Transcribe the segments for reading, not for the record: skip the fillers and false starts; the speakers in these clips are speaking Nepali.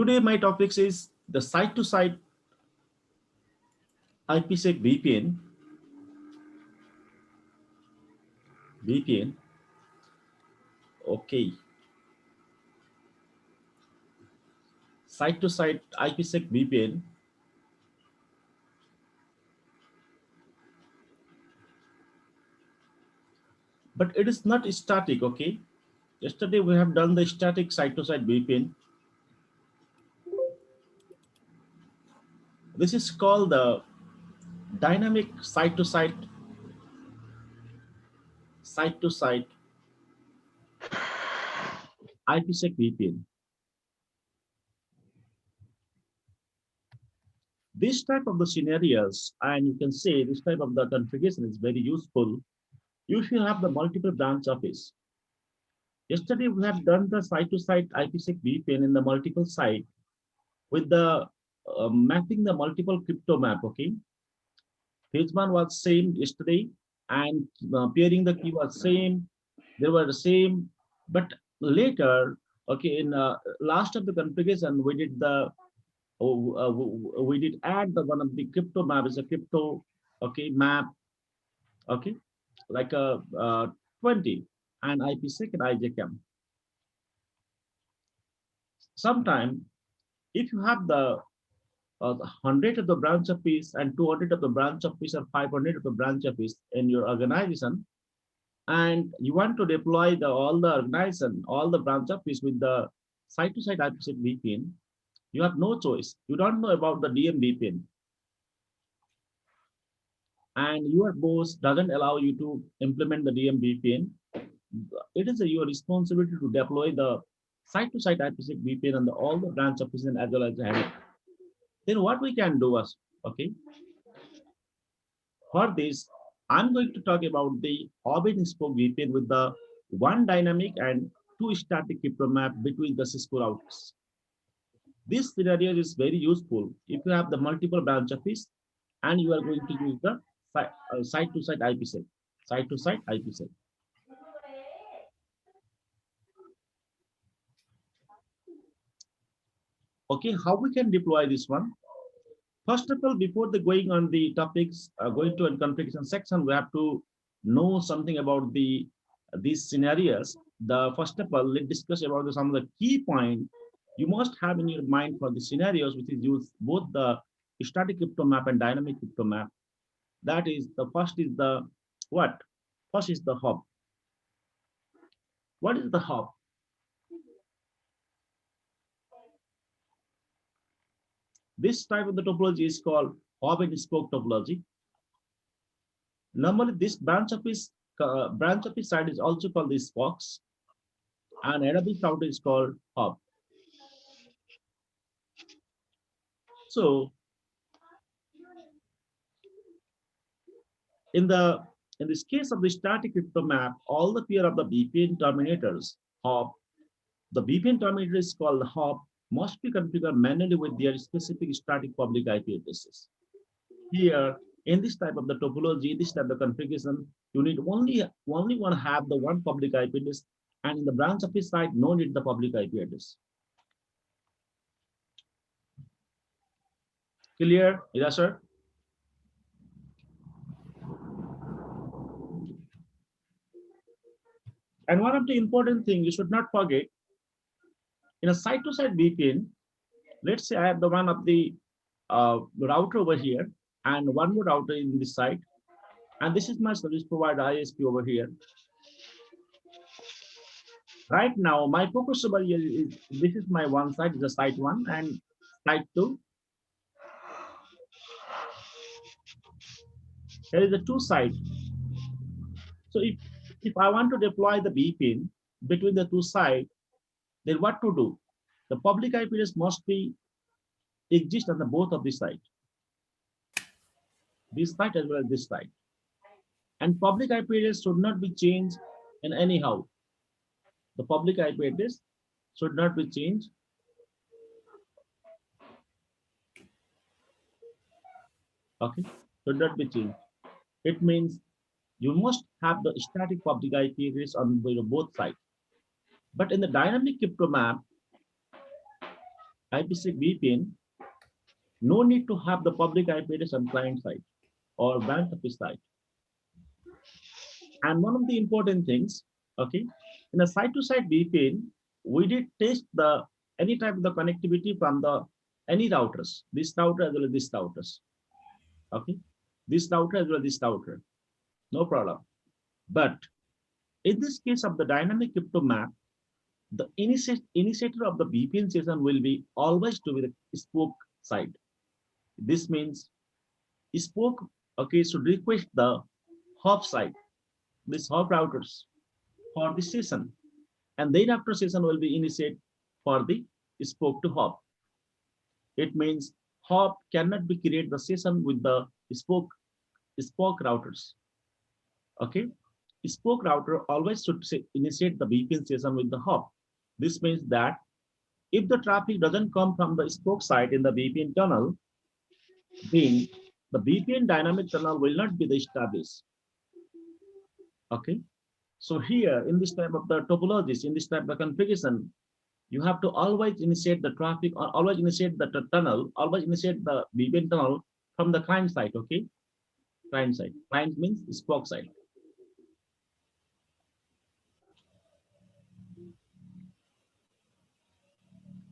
Today my topics is the site-to-site IPsec VPN. Okay, site-to-site IPsec VPN, but it is not static. Okay, yesterday we have done the static site-to-site VPN. This is called the dynamic site-to-site IPsec VPN. This type of the scenarios, and you can say this type of the configuration is very useful if you have the multiple branch office. Yesterday we have done the site-to-site IPsec VPN in the multiple site with the mapping the multiple crypto map. Okay, phase one was same yesterday, and pairing the key was same. They were the same, but later, okay, in last of the configuration, we did the we did add the one of the crypto map is a crypto, okay, map, okay, like a 20 and IPsec and IJCAM. Sometime if you have the 100 of the branch office and 200 of the branch office or 500 of the branch office in your organization, and you want to deploy the all the organization, all the branch office with the site-to-site IPsec VPN, you have no choice. You don't know about the DM VPN, and your boss doesn't allow you to implement the DM VPN. It is your responsibility to deploy the site-to-site IPsec VPN on the all the branch offices as well as the header. Then what we can do is, okay, for this, I'm going to talk about the hub and spoke VPN with the one dynamic and two static crypto map between the Cisco routers. This scenario is very useful if you have the multiple branch office and you are going to use the site-to-site IPsec, site-to-site IPsec. Okay, how we can deploy this one? First of all, before the going on the topics, going to a configuration section, we have to know something about the these scenarios. The first of all, let's discuss about some of the key points you must have in your mind for the scenarios, which is use both the static crypto map and dynamic crypto map. That is the first is the what? First is the hub. What is the hub? This type of the topology is called hub and spoke topology. Normally, this branch office side is also called the spokes, and database router is called hub. So in the in this case of the static crypto map, all the pair of the VPN terminators hub, the VPN terminator is called hub, must be configured manually with their specific static public IP addresses. Here, in this type of the topology, this type of configuration, you need only one have the one public IP address, and in the branch office side, no need the public IP address. Clear? Yes, sir. And one of the important things you should not forget, in a site-to-site VPN, let's say I have the one of the router over here and one more router in this site, and this is my service provider ISP over here. Right now, my focus over here is this is my one site, is a site one, and site two. There is a two site. So if I want to deploy the VPN between the two sites, then what to do? The public IP address must be exist on the both of the site, this site as well as this site. And public IP address should not be changed in anyhow. The public IP address should not be changed. Okay, should not be changed. It means you must have the static public IP address on both sides. But in the dynamic crypto map, IPsec VPN, no need to have the public IP address on client side or branch office side. And one of the important things, okay, in a site-to-site VPN, we did test the any type of the connectivity from the any routers, this router as well as this routers. Okay, this router as well as this router, no problem. But in this case of the dynamic crypto map, the initiator of the VPN session will be always to be the spoke side. This means spoke, okay, should request the hop side, this hop routers for the session, and then after session will be initiate for the spoke to hop. It means hop cannot be create the session with the spoke routers. Okay, spoke router always should say, initiate the VPN session with the hop. This means that if the traffic doesn't come from the spoke side in the VPN tunnel, then the VPN dynamic tunnel will not be established. Okay, so here in this type of the topologies, in this type of configuration, you have to always initiate the traffic or always initiate the tunnel, always initiate the VPN tunnel from the client side. Okay, client side. Client means spoke side.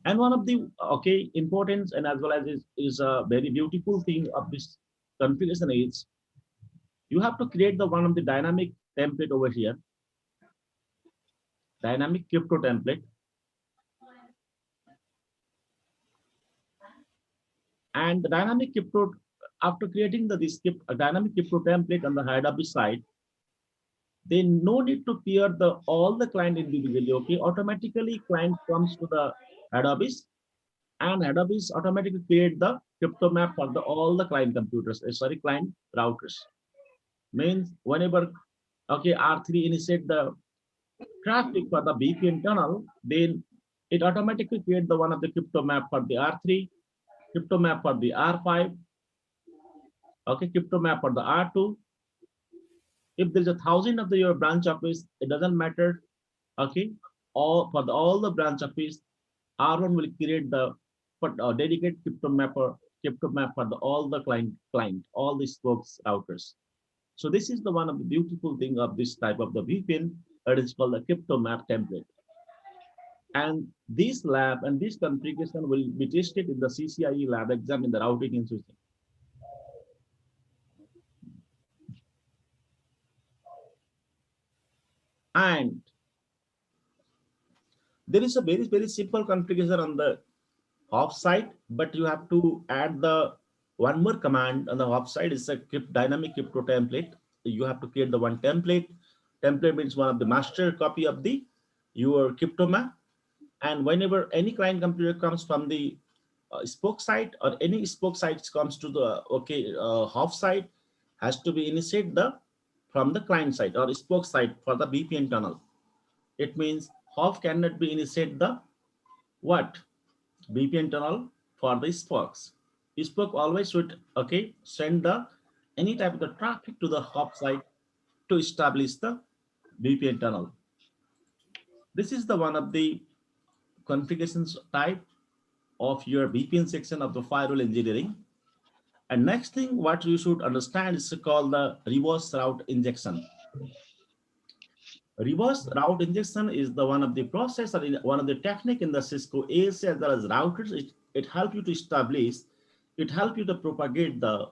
And one of the okay importance and as well as is a very beautiful thing of this configuration is you have to create the one of the dynamic template over here, dynamic crypto template, and the dynamic crypto after creating the this dynamic crypto template on the Adobe side, they no need to peer the all the client individually. Okay, automatically client comes to the Adobe's and Adobe's automatically create the crypto map for the all the client computers. Sorry, client routers. Means whenever okay R3 initiate the traffic for the VPN tunnel, then it automatically create the one of the crypto map for the R3, crypto map for the R5, okay, crypto map for the R2. If there's 1,000 of the your branch office, it doesn't matter. Okay, all for the all the branch office, R1 will create the dedicated crypto map for the all the client, all the spokes routers. So this is the one of the beautiful thing of this type of the VPN. It is called the crypto map template. And this lab and this configuration will be tested in the CCIE lab exam in the routing and switching. And there is a very simple configuration on the offsite, but you have to add the one more command on the offsite. Is a dynamic crypto template. You have to create the one template. Template means one of the master copy of the your crypto map. And whenever any client computer comes from the spoke site or any spoke sites comes to the okay hop site, has to be initiate the from the client side or spoke site for the VPN tunnel. It means hop cannot be initiate the what VPN tunnel for the spokes. Spoke always should okay send the any type of the traffic to the hop site to establish the VPN tunnel. This is the one of the configurations type of your VPN section of the firewall engineering. And next thing what you should understand is called the reverse route injection. Reverse route injection is the one of the process or one of the technique in the Cisco ASA as well as routers. It helps you to establish, it helps you to propagate the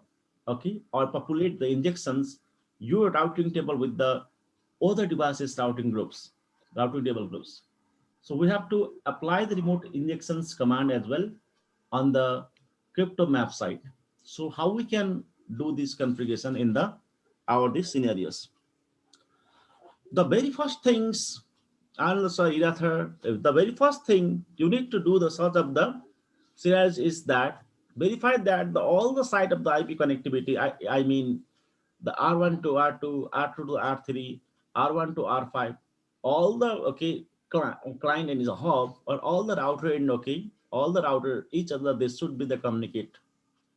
okay or populate the injections your routing table with the other devices routing table groups. So we have to apply the remote injections command as well on the crypto map side. So how we can do this configuration in the our these scenarios? The very first things, and sorry, the very first thing you need to do the sort of the scenarios is that verify that all the site of the IP connectivity, I mean the R1 to R2, R2 to R3, R1 to R5, all the okay client and is a hub or all the router and okay, all the router each other they should be the communicate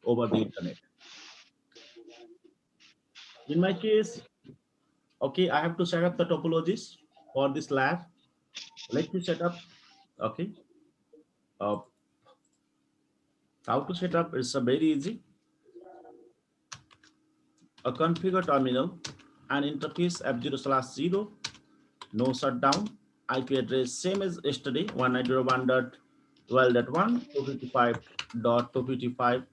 over the internet. In my case, okay, I have to set up the topologies for this lab. Let me set up okay How to set up? It's a very easy. A configure terminal and interface F0/0, no shutdown, IP address same as yesterday, 192.1.12.1, 255.255,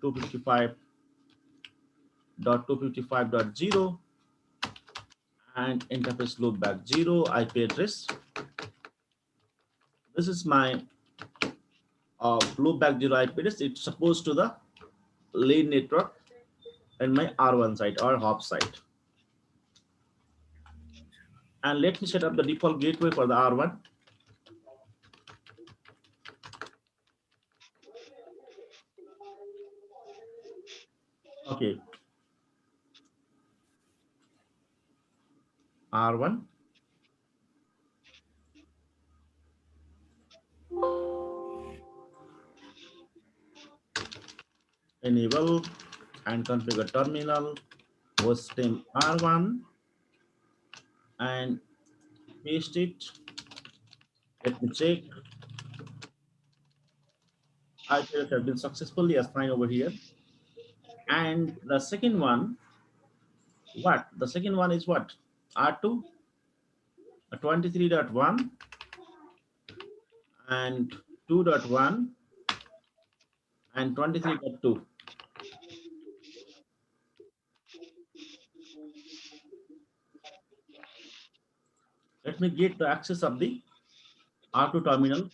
255.255.0, and interface loopback 0, IP address. This is my loopback 0 IP address. It's supposed to the lane network and my R1 site or hop site. And let me set up the default gateway for the R1. Okay, R1. Enable and configure terminal, host name R1, and paste it. Let me check. IP address has been successfully assigned over here. And the second one, what? The second one is what? R2, 23.1 and 2.1 and 23.2. Let me get the access of the R2 terminal.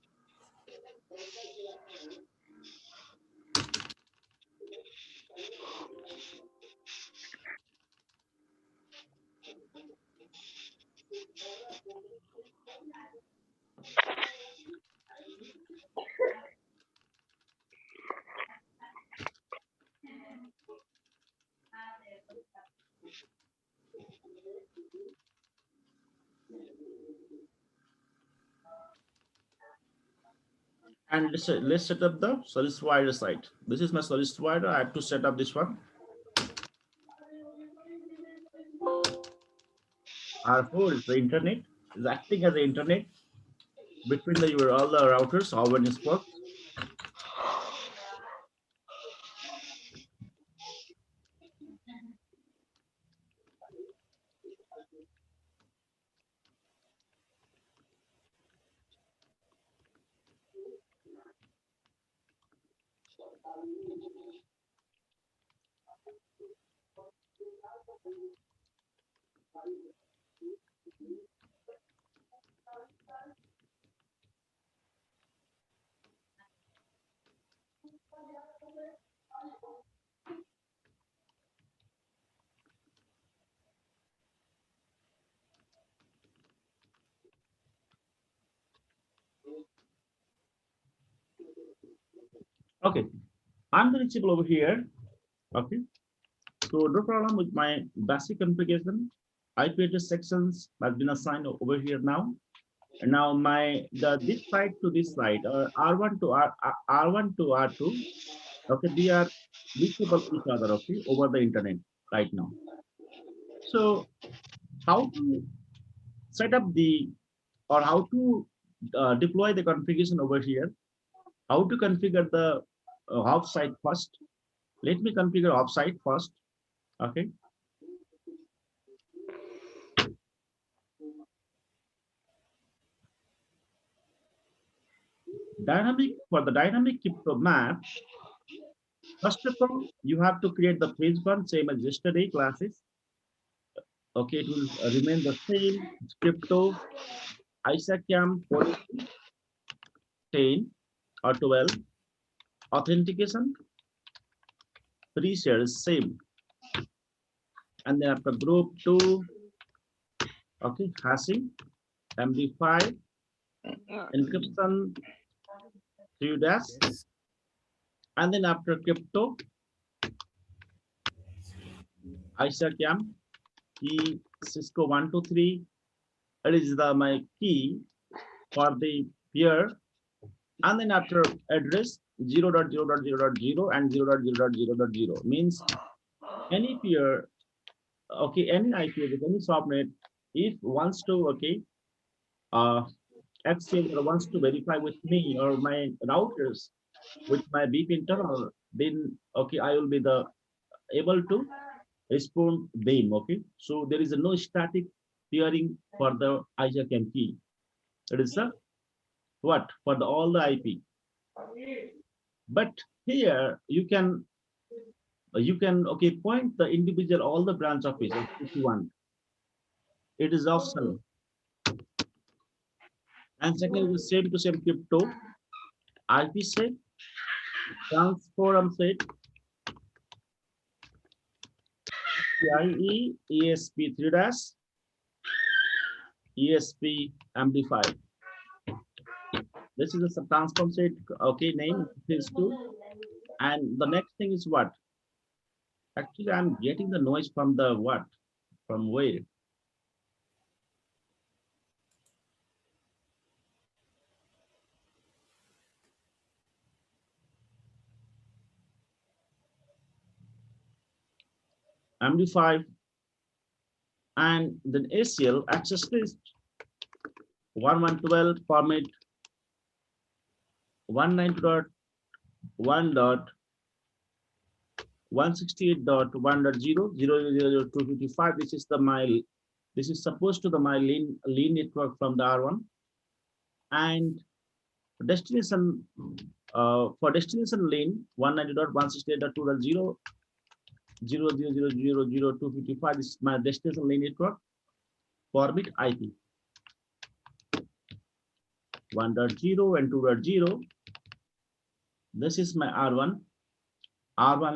And let's set up the service provider site. This is my service provider. I have to set up this one. R4 is the internet, is acting as the internet between all the routers, our network. Okay, I'm the reachable over here. Okay, so no problem with my basic configuration. IP address sections has been assigned over here now. And now this side to this side, R1 to R1 to R2. Okay, they are reachable each other. Okay, over the internet right now. So how to set up the or how to deploy the configuration over here? How to configure the offsite first? Let me configure offsite first. Okay. For the dynamic crypto map, first of all, you have to create the phase one, same as yesterday classes. Okay, it will remain the same. Crypto, ISACAM policy 10 or 12, authentication, pre-shares same. And then after group 2, okay, hashing, MD5, encryption, 3 dash, and then after crypto, ISACAM, key Cisco 123. That is my key for the peer. And then after address 0.0.0.0 and 0.0.0.0 means any peer, okay, any IP with any subnet, if wants to, okay, exchange or wants to verify with me or my routers with my VPN tunnel, then okay, I will be the able to respond them. Okay, so there is a no static peering for the IJAK key. It is the what for the all the IP. But here you can okay point the individual all the branch offices if you want. It is optional. And second is same to same crypto IPsec transform set CIE ESP3 dash ESP amplified. This is a transform set. Okay, name is two. And the next thing is what? Actually, I'm getting the noise from the what? From where? MD5 and then ACL access list 1112 format 192.168.1.0.000.255. This is the mile. This is supposed to the my lean network from the R1 and destination for destination lane 190.168.2.0.000.255. This is my destination lane network forbit IP 1.0 and 2.0. This is my R1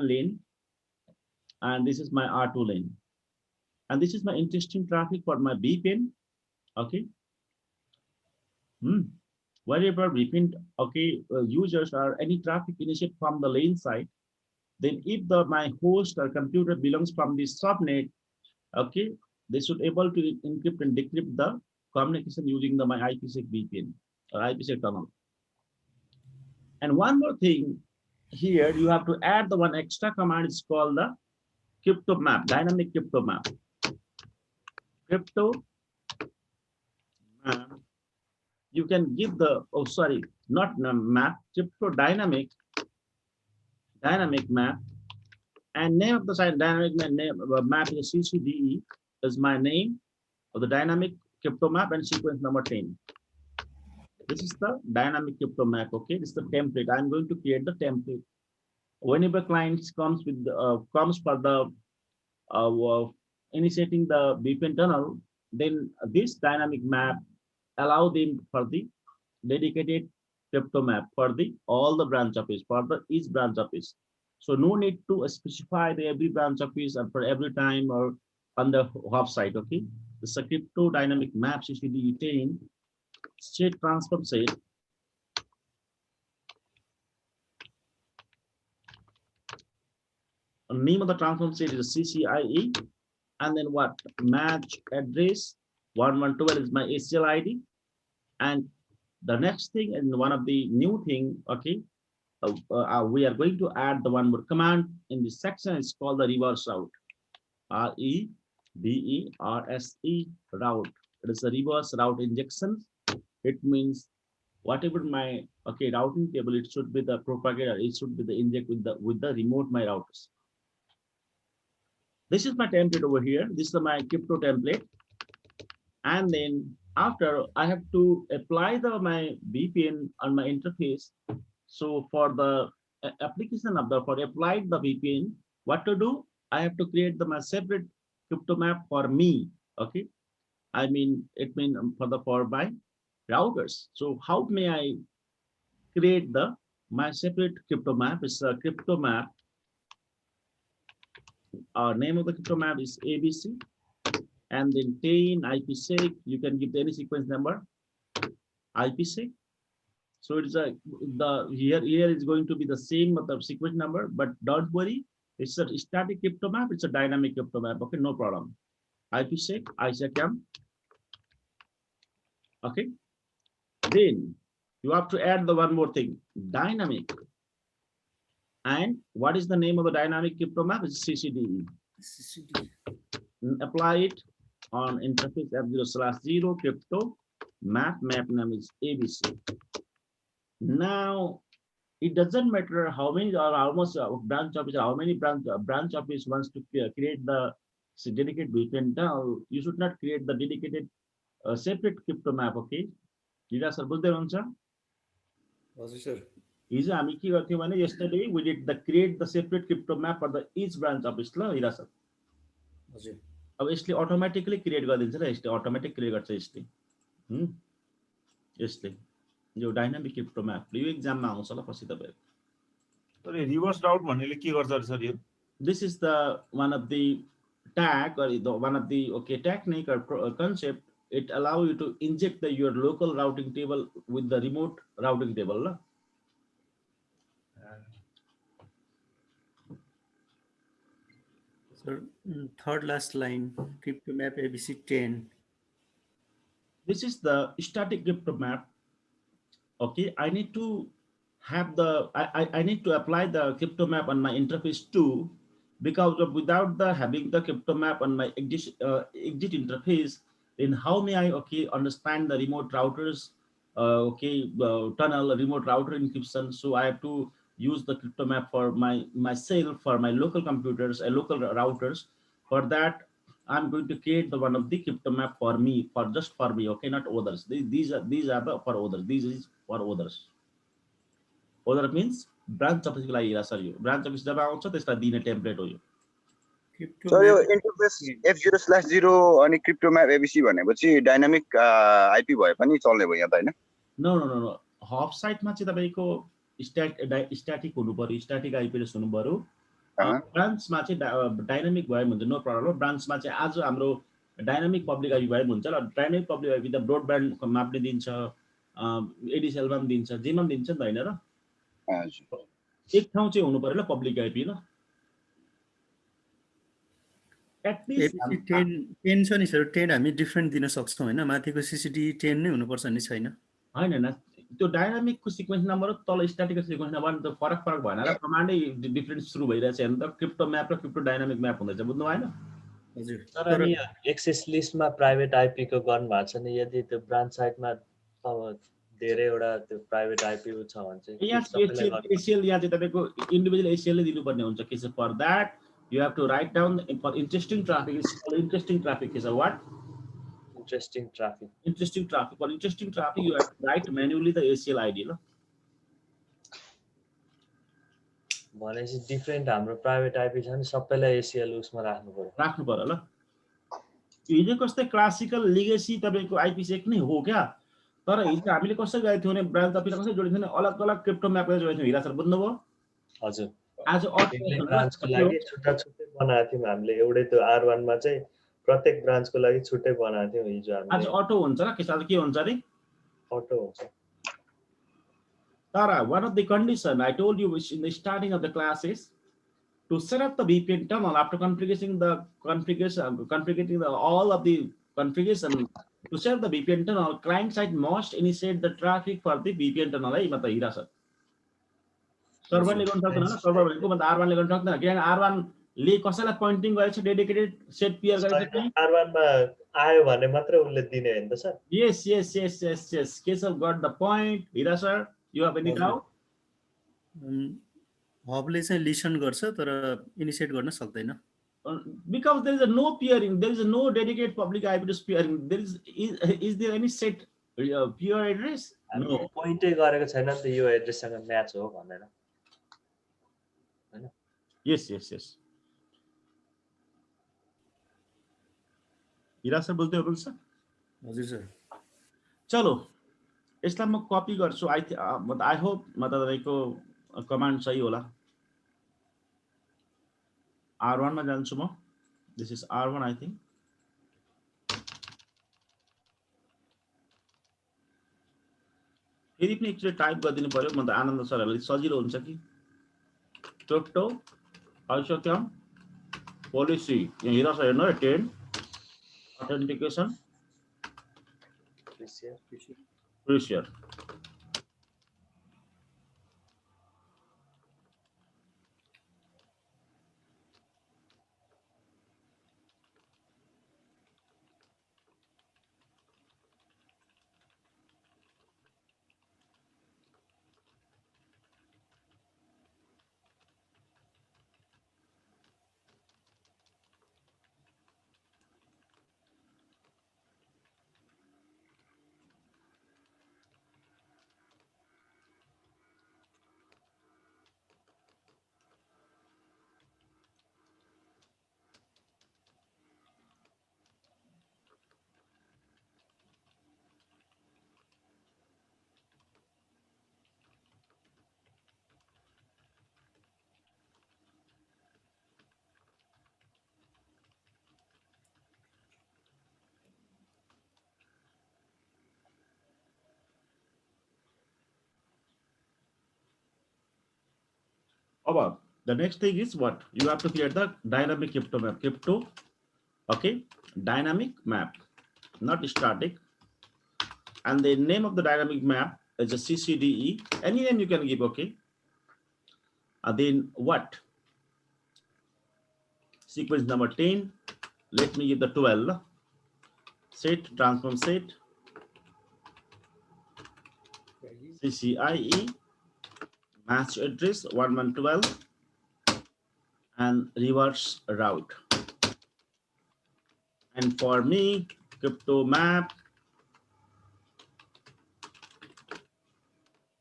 lane, and this is my R2 lane. And this is my interesting traffic for my VPN. Okay. Wherever VPN, okay, users or any traffic initiated from the lane side, then if my host or computer belongs from the subnet, okay, they should able to encrypt and decrypt the communication using my IPsec VPN or IPsec tunnel. And one more thing here, you have to add the one extra command. It's called the crypto map, dynamic crypto map. Crypto map. You can give the not map, crypto dynamic map, and name of the site dynamic map is CCDE is my name of the dynamic crypto map and sequence number 10. This is the dynamic crypto map. Okay, this is the template. I'm going to create the template. Whenever clients comes with comes for the initiating the VPN tunnel, then this dynamic map allow them for the dedicated crypto map for the all the branch office for the each branch office. So no need to specify the every branch office and for every time or on the website. Okay, this is a crypto dynamic map CCD 10 state transfer set. Name of the transform set is CCIE, and then what match address 112 is my ACL ID. And the next thing and one of the new thing, okay, we are going to add the one more command in this section. It's called the reverse route, REVERSE route. It is a reverse route injection. It means whatever my routing table, it should be the propagator, it should be the inject with the remote my routers. This is my template over here. This is my crypto template. And then after I have to apply my VPN on my interface. So for the application of for applied the VPN, what to do? I have to create my separate crypto map for me. Okay. I mean, it means for my routers. So how may I create my separate crypto map? It's a crypto map. Our name of the crypto map is ABC, and then 10 IPsec. You can give any sequence number IPsec. So it's here is going to be the same sequence number, but don't worry, it's a static crypto map. It's a dynamic crypto map. Okay, no problem. IPsec, ISACAM. Okay. Then you have to add the one more thing, dynamic. And what is the name of the dynamic crypto map? It's CCDE. Apply it on interface F0/0 crypto map name is ABC. Now it doesn't matter how many or almost branch office, how many branch office wants to create the dedicated VPN. Now you should not create the dedicated separate crypto map. Okay, Jira sir बुझ्दै हुनुहुन्छ? हजुर सर हिजो हामी के गर्थ्यौँ भने yesterday we did the create the separate crypto map for the each branch office ल हिरा सर. हजुर अब यसले अटोमेटिकली क्रिएट गरिदिन्छ र यसले अटोमेटिक क्रिएट गर्छ यसले. यसले यो डाइनामिक क्रिप्टो म्याप यो एक्जाममा आउँछ ल पछि तपाईहरु. तर रिभर्स राउट भन्नेले के गर्छ र सर यो? This is the one of the tag or the one of the technique or concept. It allow you to inject your local routing table with the remote routing table la. Sir third last line crypto map ABC 10. This is the static crypto map. Okay, I need to have the I need to apply the crypto map on my interface too, because of without the having the crypto map on my exit interface, then how may I understand the remote routers tunnel remote router encryption. So I have to use the crypto map for myself, for my local computers and local routers. For that I'm going to create the one of the crypto map for me, for just for me, okay, not others. These are the for others. These is for others. Other means branch office को लागि हेरा सर यो branch office जब आउँछ त्यसलाई दिने टेम्प्लेट हो यो. So यो इन्टरफेस F0/0 अनि क्रिप्टो म्याप ABC भनेपछि डाइनामिक आईपी भए पनि चल्ने भयो यहाँ त हैन? No no no no hub साइटमा चाहिँ तपाईको स्ट्याटिक हुनु पर्यो, स्ट्याटिक आईपी एड्रेस हुनु पर्यो. ब्रान्चमा चाहिँ डाइनामिक भयो भने नो प्रब्लम. ब्रान्चमा चाहिँ आज हाम्रो डाइनामिक पब्लिक आईपी भयो हुन्छ ल. डाइनामिक पब्लिक आईपी त ब्रोडब्यान्ड मापले दिन्छ, एडीएसएलमा पनि दिन्छ, जेमा पनि दिन्छ नि त हैन र. एक ठाउँ चाहिँ हुनु पर्यो ल पब्लिक आईपी ल. एट लिस्ट 10 छ नि सर. 10 हामी डिफरेन्ट दिन सक्छौं हैन. माथिको सीसीडी 10 नै हुनुपर्छ नि छैन? हैन त्यो डाइनामिकको सिक्वेन्स नम्बर र तल स्ट्याटिकको सिक्वेन्स नम्बर त फरक भएन र प्रमाणै डिफरेन्स सुरु भइरहेछ हैन त. क्रिप्टो म्याप र क्रिप्टो डाइनामिक म्याप हुँदैछ, बुझ्नु भएन? हजुर. तर नि एक्सेस लिस्टमा प्राइभेट आईपी को गर्नु भएको छ नि. यदि त्यो ब्रान्च साइटमा अब धेरैवटा त्यो प्राइभेट आईपी छ भने चाहिँ यहाँ एसीएल यहाँ चाहिँ तपाईको इन्डिभिजुअल एसीएल ले दिनुपर्ने हुन्छ. के छ for that you have to write down for interesting traffic. It's called interesting traffic is a what? Interesting traffic. Interesting traffic. For interesting traffic, you have to write manually the ACL ID. No? भनेपछि डिफरेन्ट हाम्रो प्राइभेट आईपी छ नि सबैलाई एसीएल उसमा राख्नु पर्यो ल. हिजो कस्तै क्लासिकल लिगेसी तपाईको आईपी नै हो क्या. तर हिजो हामीले कसरी गएको थियौ भने ब्रान्च अफिस कसरी जोडेको थियौ भने अलग अलग क्रिप्टो म्याप गरेर जोडेको थियौ. हिरा सर बुझ्नुभयो? हजुर. आज ब्रान्चको लागि छुट्टै बनाएको थियौँ हामीले. एउटै त्यो R1 मा चाहिँ प्रत्येक ब्रान्चको लागि छुट्टै बनाएको थियौँ हिजो हामीले. आज अटो हुन्छ र के हुन्छ रे? अटो हुन्छ. Tara, one of the conditions I told you in the starting of the class is to set up the VPN tunnel after configuring all of the configuration. To set up the VPN tunnel, client side must initiate the traffic for the VPN tunnel. है मतलब हिरा सर. सर्भर ले गर्न सक्दैन न. सर्भर भनेको मतलब R1 ले गर्न सक्दैन. किन R1 ले कसैलाई पोइन्टिङ गरेछ डेडिकेटेड सेट पेयर गरेछ कि R1 मा आयो भने मात्र उले दिने हैन त sir? Yes. Keshav got the point. Hira sir, you have any doubt? हबले चाहिँ लिसन गर्छ तर इनिशिएट गर्न सक्दैन. Because there is no peering, there is no dedicated public IP address peering. Is there any set peer address? No. पोइन्टै गरेको छैन नि त यो एड्रेससँग म्याच हो भनेर. हैन? Yes. हिरा सर बोल्दै हुनुहुन्छ? हजुर सर. चलो यसलाई म कपी गर्छु. आई होप म तपाईको कमान्ड सही होला. R1 मा जान्छु म. This is R1 I think. फेरि पनि एकचोटि टाइप गरिदिनु पर्यो. म त आनन्द सरहरुलाई सजिलो हुन्छ कि. क्रिप्टो आइसक्यौं पोलिसी यहाँ हिरा सर हेर्नु है 10 authentication pressure. About the next thing is what? You have to create the dynamic crypto map. Crypto, okay, dynamic map, not static. And the name of the dynamic map is a CCDE. Any name you can give, okay. And then what? Sequence number 10. Let me give the 12. Set, transform set, CCIE, match address 1112, and reverse route. And for me, crypto map,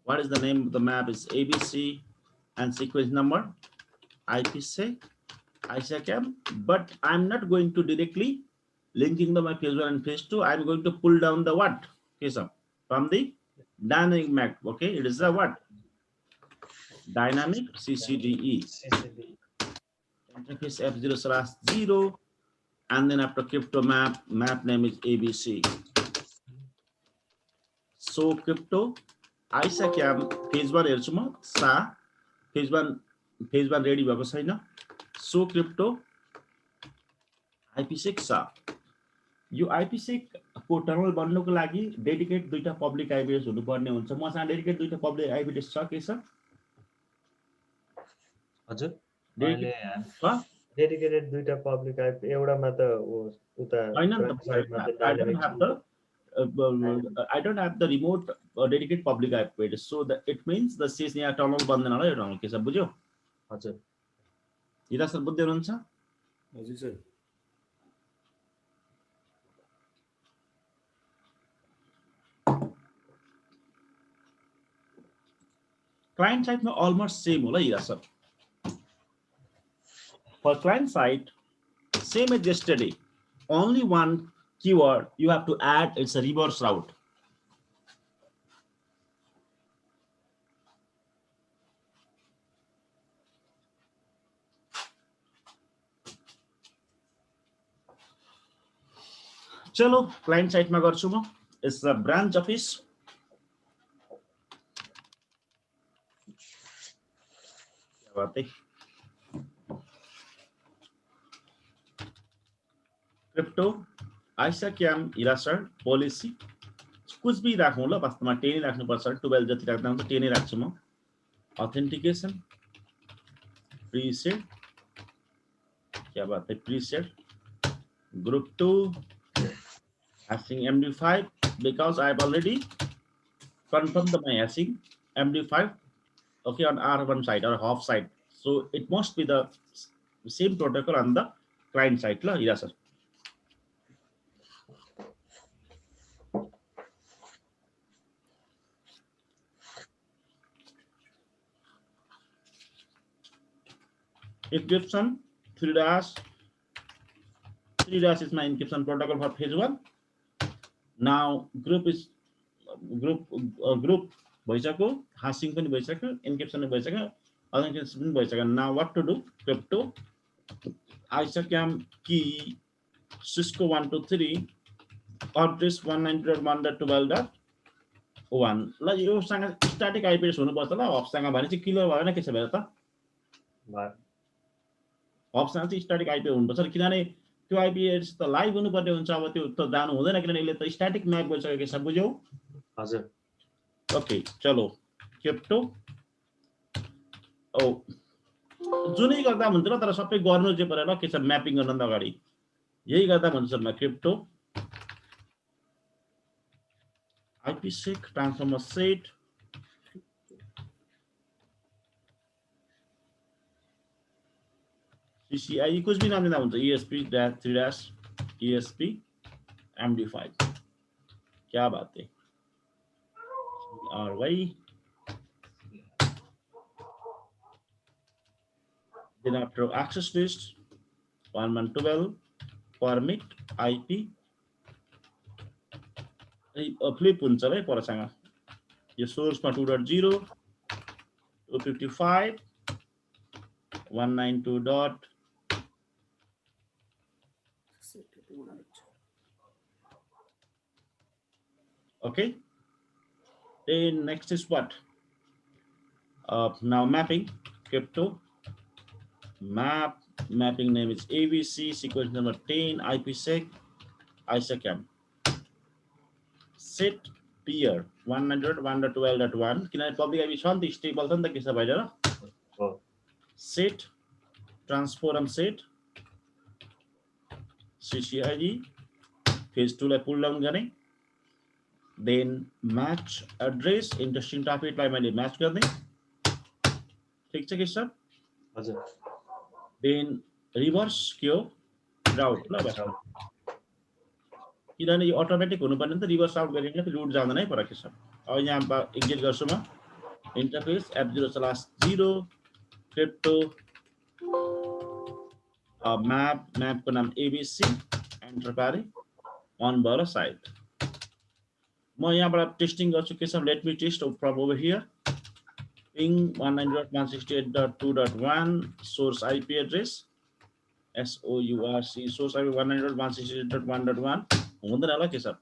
what is the name of the map is ABC, and sequence number IPsec, ISACAM, but I'm not going to directly linking my phase 1 and phase 2. I'm going to pull down the what? Okay, so from the dynamic map, okay, it is the what? Dynamic CCDE. CCD. Interface F0/0, and then after crypto map name is ABC. So crypto ISACAM phase 1 हेर्छु म सा phase 1 ready भएको छैन. So crypto IPsec सा. यो IPsec को टर्मिनल बन्नको लागि डेडिकेट दुईटा पब्लिक आइपी एड्रेस हुनुपर्ने हुन्छ. मसँग डेडिकेट दुईटा पब्लिक आइपी एड्रेस छ के छ? हजुर डेडिकेट डेडिकेटेड दुईटा पब्लिक आइपी एउटामा त उता साइडमा त dynamic I don't have the remote dedicated public IP address, so that it means the sys यहाँ टर्मिनल बन्दैन होला. यो टर्मिनल के छ बुझ्यो? हजुर हिरा सर बुझ्दै हुनुहुन्छ? हजुर सर. Client side में almost same होला हिरा sir. For client side, same as yesterday. Only one keyword you have to add, it's a reverse route. चलो client side में गर्छु म. It's the branch office. क्या बात है? क्रिप्टो आइसाक्याम इरासर पोलिसी कुछ भी राखौँ ल. वास्तवमा 10 राख्नुपर्छ. 12 जति राख्दा हुन्छ. 10 राख्छु म. ऑथेंटिकेशन प्रीसेट, क्या बात है, preset group 2 hashing MD5 because I have already confirmed my hashing MD5, okay, on R1 side or half side, so it must be the same protocol on the client side la. Yes sir. Encryption 3 dash is my encryption protocol for phase 1. Now group भइसक्यो, hashing पनि भइसक्यो, encryption पनि भइसक्यो, authentication पनि भइसक्यो. Now what to do? Crypto ISACAM key Cisco 123 address 192.1.12.1 ल. यो सँग स्ट्याटिक आइपी एड्रेस हुनुपर्छ ल. हबसँग भने चाहिँ किलो भएन के छ भएर त? हबसँग चाहिँ स्ट्याटिक आइपी हुनुपर्छ किनभने त्यो आइपी एड्रेस त लाइभ हुनुपर्ने हुन्छ. अब त्यो त जानु हुँदैन किनभने यसले त स्ट्याटिक म्याप गरिसकेको छ. बुझ्यौ? हजुर. ओके चलो क्रिप्टो ओ जुनै गर्दा हुन्छ र तर सबै गर्नु चाहिँ परेन के छ म्यापिङ गर्न अगाडि यही गर्दा हुन्छ म crypto IPsec transformer set CCIE कुछ भी नाम दिँदा हुन्छ. ESP-3 ESP MD5 क्या बात है. और भाई then after access list 112 permit IP flip हुन्छ है परसँग. यो सोर्समा 2.0 255 192. Okay, then next is what? Now mapping crypto map, mapping name is ABC, sequence number 10, IPsec, ISACAM. Set peer 100.1.12.1 किनभने पब्लिक आइपी छ नि त स्टेबल छ नि त के छ भइरहेर हो set transform set CCID phase 2 लाई pull down गर्ने then match address interesting traffic लाई मैले match गर्ने ठीक छ के सर हजुर then reverse के हो route ल बस किनभने यो अटोमेटिक हुनुपर्ने त रिभर्स आउट गरिन्छ त रुट जाँदैन है पर के सर अब यहाँ एक्जिट गर्छु म इन्टरफेस F0/0 क्रिप्टो म्यापको नाम ABC एन्टर पारे अन भएर साइट म यहाँबाट टेस्टिङ गर्छु के छ let me test from over here ping 100.168.2.1 source IP address SOURC source IP 100.168.1.1 हुँदैन होला के सर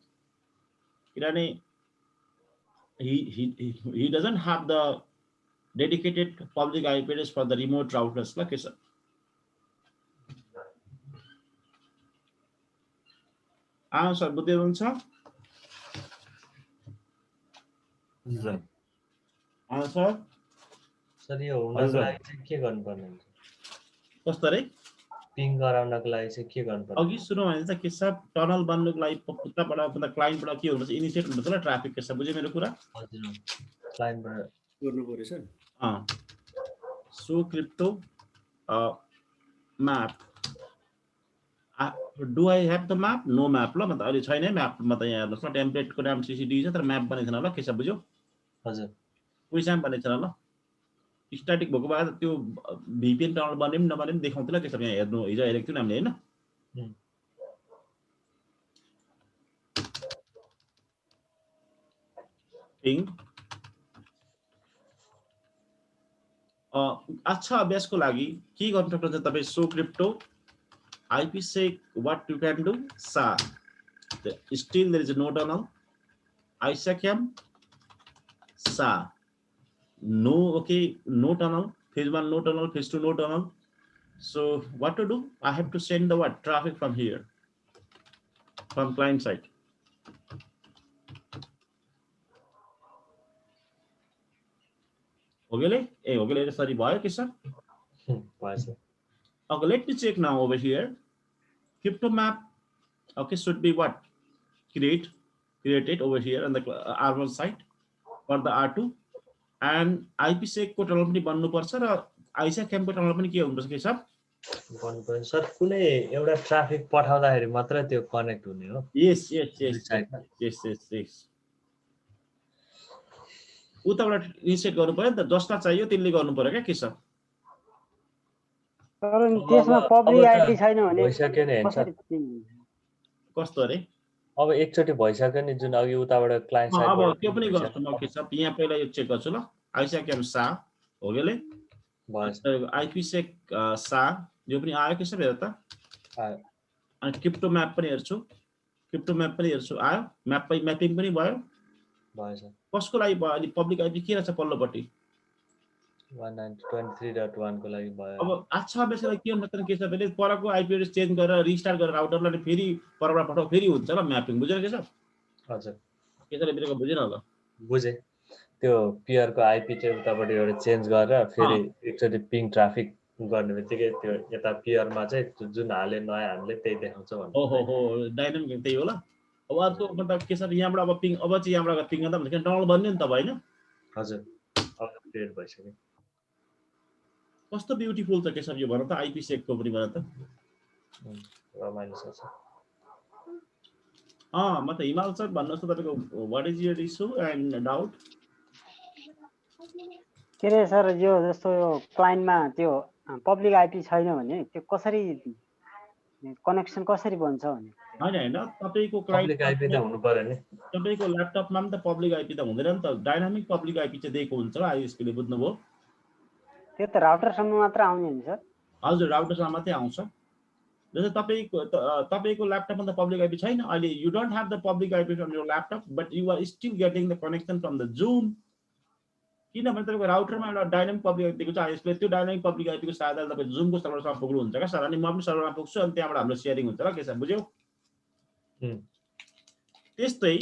किनभने he doesn't have the dedicated public IP address for the remote routers ल के सर सर बुझ्दै हुनुहुन्छ सर सर यो हुनको लागि चाहिँ के गर्नुपर्ने हुन्छ कस्तो रे पिङ गराउनको लागि चाहिँ के गर्नुपर्ने अघि सुरु भने चाहिँ के छ टनल बन्नुको लागि उताबाट क्लाइन्टबाट के हुन्छ इनिसिएट हुन्छ ल ट्राफिक के छ बुझ्यो मेरो कुरा हजुर क्लाइन्टबाट गर्नु पर्यो sir so crypto map do I have the map no map ल म त अहिले छैन म्यापमा त यहाँ हेर्नुहोस् न टेम्प्लेटको नाम CCD छ तर म्याप बनेको छैन ल के छ बुझ्यो हजुर कोही चाहिँ बनेको छैन ल स्ट्याटिक भएको भए त्यो VPN टनल बने पनि नबने पनि देखाउँथ्यो ल के छ यहाँ हेर्नु हिजो हेरेको थियौँ हामीले हैन पिङ अच्छा अभ्यासको लागि के गर्नु सक्नुहुन्छ तपाईँ so crypto IPsec what you can do sa still there is no tunnel ISACAM sa no okay no tunnel phase 1 no tunnel phase 2 no tunnel so what to do I have to send the what traffic from here from client side okay sorry भयो के सर भएछ okay let me check now over here crypto map okay should be what created over here on the R1 site for the R2 and IPsec को टनल पनि बन्नु पर्छ र ISACAM को टनल पनि के हुनुपर्छ के सर भन्नुपर्छ सर कुनै एउटा ट्राफिक पठाउँदाखेरि मात्र त्यो कनेक्ट हुने हो yes उताबाट इनिसिएट गर्नु पर्यो नि त जसलाई चाहियो त्यसले गर्नु पर्यो क्या के सर तर त्यसमा पब्लिक आइपी छैन भने भइसक्यो नि हैन सर कस्तो रे अब एकचोटी भइसक्यो नि जुन अघि उताबाट क्लाइन्ट साइड अब त्यो पनि गर्छु म के छ यहाँ पहिला यो चेक गर्छु ल ISACAM सा हो गेले भएछ IPsec सा यो पनि आयो के छ हेर त अनि क्रिप्टो म्याप पनि हेर्छु आयो म्यापिङ पनि भयो भएछ कसको लागि भयो अनि पब्लिक आइपी के रहेछ पल्लोपट्टि 192.23.1 को लागि भयो अब अच्छा बेसलाई के हुन्छ के छ भने परको आइपी एड्रेस चेन्ज गरेर रिस्टार्ट गरेर राउटरलाई फेरि परबाट पठाउ फेरि हुन्छ ल म्यापिङ बुझ्यो के छ हजुर के छ बिरेको बुझेन होला बुझे त्यो पियर को आइपी चाहिँ उताबाट एउटा चेन्ज गरेर फेरि एकचोटी पिङ ट्राफिक गर्ने बित्तिकै त्यो यता पियरमा चाहिँ जुन हाले नयाँ हाले त्यही देखाउँछ भन्नु हो डाइनामिक त्यही होला अब अर्को मतलब के छ यहाँबाट अब पिङ अब चाहिँ यहाँबाट पिङ गर्दा भने टनल बन्यो नि त हैन हजुर अब क्रिएट भइसक्यो कस्तो ब्युटिफुल छ के छ यो भन त IPsec को पनि भन त रमाइलो छ म त हिमाल सर भन्नुहोस् त तपाईको what is your issue and doubt के रे सर यो जस्तो यो क्लाइन्टमा त्यो पब्लिक आइपी छैन भने त्यो कसरी कनेक्सन कसरी बन्छ भने हैन तपाईको पब्लिक आइपी त हुनु पर्यो नि तपाईको ल्यापटपमा पनि त पब्लिक आइपी त हुँदैन नि त डायनामिक पब्लिक आइपी चाहिँ दिएको हुन्छ ISP ले बुझ्नुभयो त्यो त राउटरसम्म मात्र आउने नि सर हजुर राउटरसम्म मात्रै आउँछ जस्तै तपाईको ल्यापटपमा त पब्लिक आइपी छैन अहिले you don't have the public IP from your laptop but you are still getting the connection from the Zoom किनभने तपाईँको राउटरमा एउटा डाइनामिक पब्लिक आइपी दिएको छ आइएसपीले त्यो डाइनामिक पब्लिक आइपीको सहायताले तपाईँ जुमको सर्भरसम्म पुग्नुहुन्छ क्या सर अनि म पनि सर्भरमा पुग्छु अनि त्यहाँबाट हाम्रो सेयरिङ हुन्छ ल के छ बुझ्यौ त्यस्तै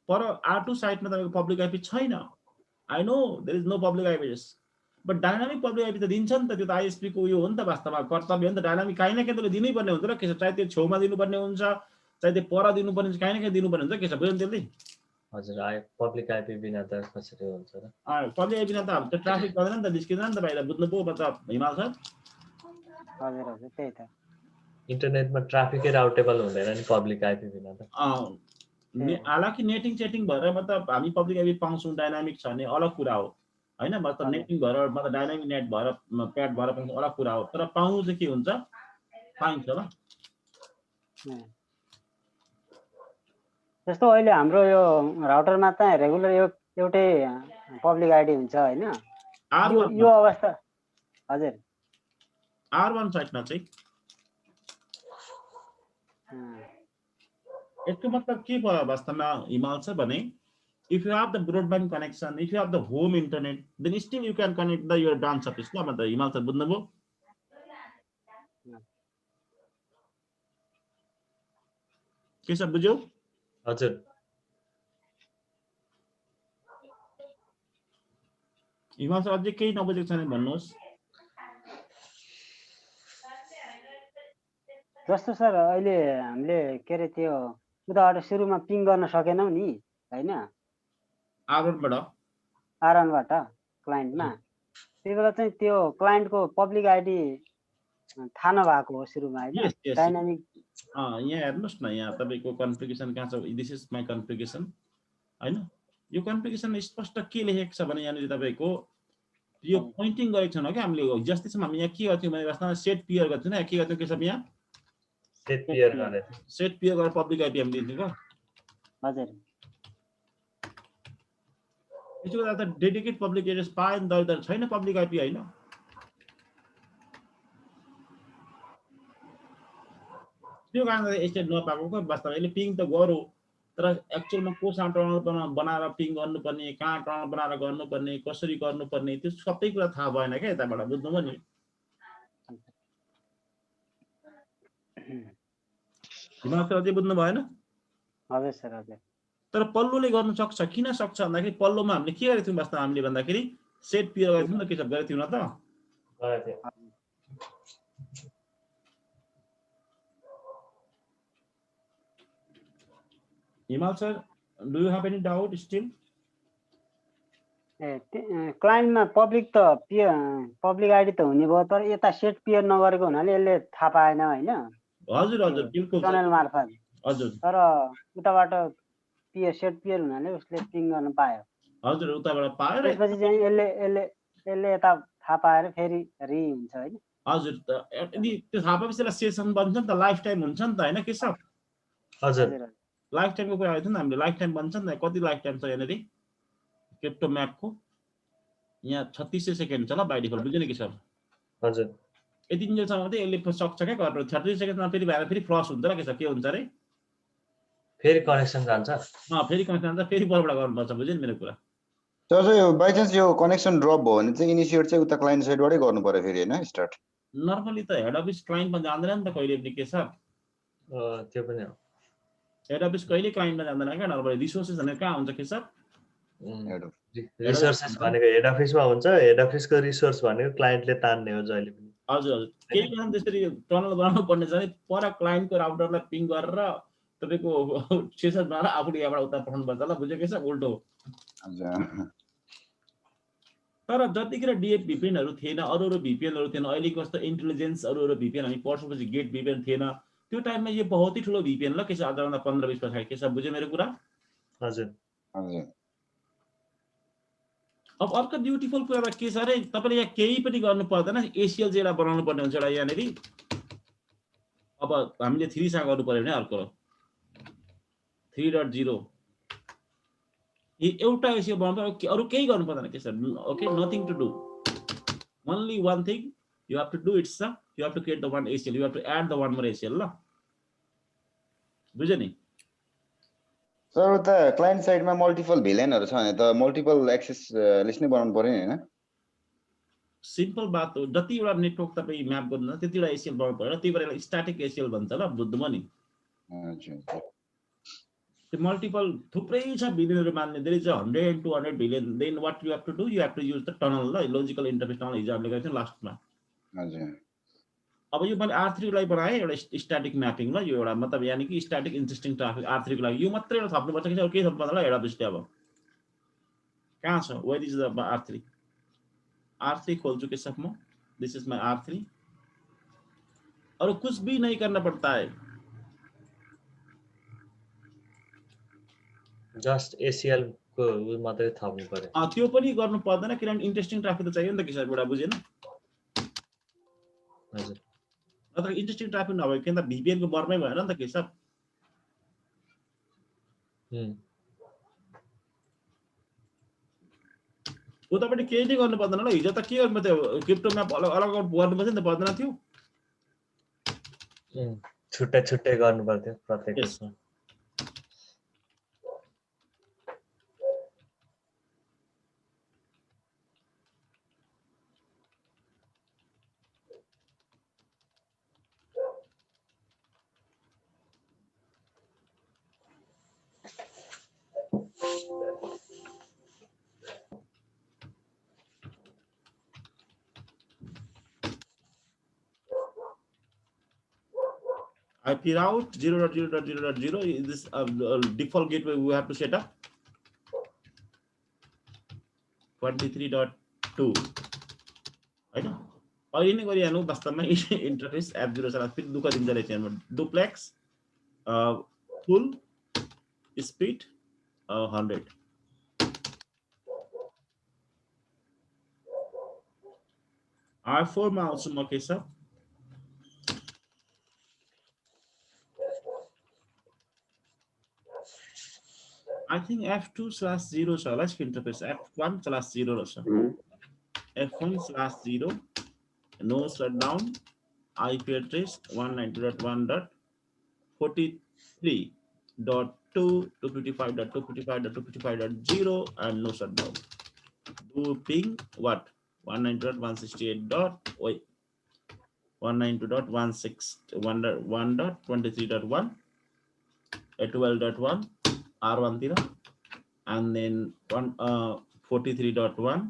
पर R2 साइटमा तपाईँको पब्लिक आइपी छैन I know there is no public IP but dynamic public IP त दिन्छ नि त त्यो त आइएसपी को उयो हो नि त वास्तवमा कर्तव्य हो नि त डाइनामिक काहीँ न काहीँ त्यसले दिनै पर्ने हुन्छ र के छ चाहे त्यो छेउमा दिनुपर्ने हुन्छ चाहे त्यो पर दिनुपर्ने हुन्छ काहीँ न काहीँ दिनुपर्ने हुन्छ के छ बुझ्नु त्यसले हजुर पब्लिक आइपी बिना त कसरी हुन्छ र पब्लिक आइपी बिना त हाम्रो त ट्राफिक गर्दैन नि त निस्किँदैन नि त बाहिर बुझ्नुभयो मतलब हिमाल सर हजुर हजुर त्यही त इन्टरनेटमा ट्राफिकै राउटेबल हुँदैन नि पब्लिक आइपी बिना त हालाकि नेटिङ सेटिङ भएर मतलब हामी पब्लिक आइपी पाउँछौँ डाइनामिक छ भने अलग कुरा हो होइन मतलब नेटिङ भएर मतलब डाइनामिक नेट भएर प्याड भएर पाउँछ अलग कुरा हो तर पाउनु चाहिँ के हुन्छ पाइन्छ ल जस्तो अहिले हाम्रो यो राउटरमा त रेगुलर एउटै पब्लिक आइडी हुन्छ होइन यो अवस्था हजुर R1 साइटमा चाहिँ यसको मतलब के भयो वास्तवमा हिमाल छ भने if you have the broadband connection, if you have the home internet, then still you can connect your branch office. ल मतलब हिमाल सर बुझ्नुभयो के छ बुझ्यौ हजुर हिमाल सर अझै केही नबुझेको छ भने भन्नुहोस् जस्तो सर अहिले हामीले के अरे त्यो उताबाट सुरुमा पिङ गर्न सकेनौँ नि होइन R1बाट क्लाइन्टमा त्यही बेला चाहिँ त्यो क्लाइन्टको पब्लिक आइडी थाहा नभएको हो सुरुमा होइन डाइनामिक यहाँ हेर्नुहोस् न यहाँ तपाईँको कन्फिगरेसन कहाँ छ दिस इज माई कन्फिगरेसन होइन यो कन्फिगरेसन स्पष्ट के लेखेको छ भने यहाँनिर तपाईँको यो पोइन्टिङ गरेको छैन क्या हामीले जस्तैसम्म हामी यहाँ के गर्थ्यौँ भने वास्तवमा सेट पियर गर्थ्यौँ के गर्थ्यौँ के छ यहाँ सेट पियर गरेर पब्लिक आइपी हामी दिन्थ्यौँ हजुर त्यसो गर्दा त डेडिकेट पब्लिक एड्रेस पायो नि त छैन पब्लिक आइपी होइन त्यो कारणले यसरी नपाएको क्या वास्तवमा यसले पिङ त गरौँ तर एक्चुअलमा कोसँग टनल बनाएर पिङ गर्नुपर्ने कहाँ टनल बनाएर गर्नुपर्ने कसरी गर्नुपर्ने त्यो सबै कुरा थाहा भएन क्या यताबाट बुझ्नुभयो नि हिमाल सर अझै बुझ्नु भएन हजुर सर हजुर तर पल्लोले गर्न सक्छ किन सक्छ भन्दाखेरि पल्लोमा हामीले के गरेको थियौँ वास्तवमा हामीले भन्दाखेरि सेट पियर गरेको थियौँ न के गरेको थियौँ न त Himal sir do you have any doubt still क्लाइन्टमा पब्लिक आइडी त हुने भयो तर यता सेट पियर नगरेको हुनाले यसले थाहा पाएन होइन हजुर हजुर बिल्कुल टनल मार्फत हजुर तर उताबाट सेट पियर हुनाले उसले पिङ गर्न पायो हजुर उताबाट पायो त्यसपछि चाहिँ यसले यता थाहा पाएर फेरि हुन्छ होइन हजुर यदि त्यो थाहा पाएपछि सेसन बन्छ नि त लाइफ टाइम हुन्छ नि त होइन के छ हजुर लाइफ टाइमको कुरा आएको थियो नि हामीले लाइफ टाइम बन्छ नि त कति लाइफ टाइम छ यहाँनिर क्रिप्टो म्यापको यहाँ 3600 सेकेन्ड छ ल बाइ डिफल्ट बुझ्यो नि कि सर हजुर यति इन्जेलसम्म चाहिँ यसले सक्छ क्या गर्नु 36 सेकेन्डमा फेरि भएर फेरि फ्लस हुन्छ र के हुन्छ अरे फेरि कनेक्सन जान्छ फेरि कनेक्सन जान्छ फेरि परबाट गर्नुपर्छ बुझ्यो नि मेरो कुरा तर यो बाइ चान्स यो कनेक्सन ड्रप भयो भने चाहिँ इनिसिएट चाहिँ उता क्लाइन्ट साइडबाटै गर्नु पर्यो फेरि होइन स्टार्ट नर्मली त हेड अफिस क्लाइन्टमा जाँदैन नि त कहिले पनि के सर त्यो पनि हो हेड अफिस कहिले क्लाइन्टमा जाँदैन क्या नर्मली रिसोर्सेस भनेर कहाँ हुन्छ के सर रिसोर्सेस भनेको हेड अफिसमा हुन्छ हेड अफिसको रिसोर्स भनेको क्लाइन्टले तान्ने हो जहिले पनि हजुर हजुर केही कारण त्यसरी टनल बनाउनु पर्ने छ भने पर क्लाइन्टको राउटरलाई पिङ गरेर तपाईँको सेसन बनाएर आफूले यहाँबाट उता पठाउनु पर्छ ल बुझ्यो के छ उल्टो तर जतिखेर डिएफ भिपिएनहरू थिएन अरू भिपिएनहरू थिएन अहिले कस्तो इन्टेलिजेन्स अरू भिपिएन हामी पढ्छौँपछि गेट भिपिएन थिएन त्यो टाइममा यो बहुत ही ठुलो भिपिएन ल के छ आजभन्दा 15-20 वर्ष के छ बुझ्यो मेरो कुरा हजुर हजुर अब अर्को ब्युटिफुल कुरा के छ अरे तपाईँले यहाँ केही पनि गर्नु पर्दैन एसिएल चाहिँ एउटा बनाउनु पर्ने हुन्छ एउटा यहाँनिर अब हामीले 3 सँग गर्नु पर्यो भने अर्को 3.0 एउटा एसिएल बनाउनु अरू केही गर्नु पर्दैन के sir okay nothing to do only one thing you have to do it's you have to create the one ACL you have to add the one more ACL ल बुझ्यो नि सर उता क्लाइन्ट साइडमा मल्टिपल भिलेनहरु छ भने त मल्टिपल एक्सेस लिस्ट नै बनाउनु पर्यो नि हैन? सिम्पल बात हो, जतिवटा नेटवर्क तपाईँ म्याप गर्नुहुन्छ त्यतिवटा एसिएल बनाउनु पर्यो, त्यही भएर स्ट्याटिक एसिएल भन्छ ल, बुझ्नुभयो नि? हजुर। त्यो मल्टिपल थुप्रै छ भिलियनहरु मान्ने, धेरै छ 100 to 200 billion. Then what you have to do, you have to use the tunnel ल, लजिकल इन्टरफेस टनल हिजो हामीले गरेको थियौँ लास्टमा। हजुर। अब यो मैले R3 को लागि बनाएँ एउटा स्ट्याटिक म्यापिङ ल, यो एउटा मतलब यानी कि स्ट्याटिक इन्ट्रेस्टिङ ट्राफिक R3 को लागि यो मात्रै एउटा थप्नुपर्छ कि अरु केही थप्नु पर्दैन ल हेडाबेसले। अब कहाँ छ, where is the R3? R3 खोल चुके सब म, दिस इज माय R3 और कुछ भी नहीं करना पड़ता है, जस्ट एसीएल को मात्रै थप्नु पर्यो। त्यो पनि गर्नु पर्दैन किनभने इन्ट्रेस्टिङ ट्राफिक त चाहियो नि त किसान एउटा, बुझेन? हजुर नत्र इन्ट्रेस्टिङ ट्राफिक नभए किन त VPN को बर्मै भएन नि त किसान। उतापट्टि केही नै गर्नु पर्दैन ल, हिजो त के गर्नु त्यो क्रिप्टो म्याप अलग अलग गर्नुपर्छ नि त, पर्दैन थियो? छुट्टै छुट्टै गर्नु पर्थ्यो प्रत्येक Yes. त्यसमा। IP route 0.0.0.0 is this default gateway we have to set up. 23.2 हैन, अहिले नै गरिहाल्नु वास्तवमा इन्टरफेस एप 0 साला फेरि दुःख दिन्छ रहेछ यहाँ डुप्लेक्स फुल स्पिड 100 R4 मा आउँछु म के छ। I think F2/0 छ होला यसको इन्टरफेस, F1/0 रहेछ, F1/0 no shutdown, IP address 192.143.2.255.255.255.0 and no shutdown. Do ping what 192.168.192.161.1.23.1 12.1 R1 तिर and then 43.1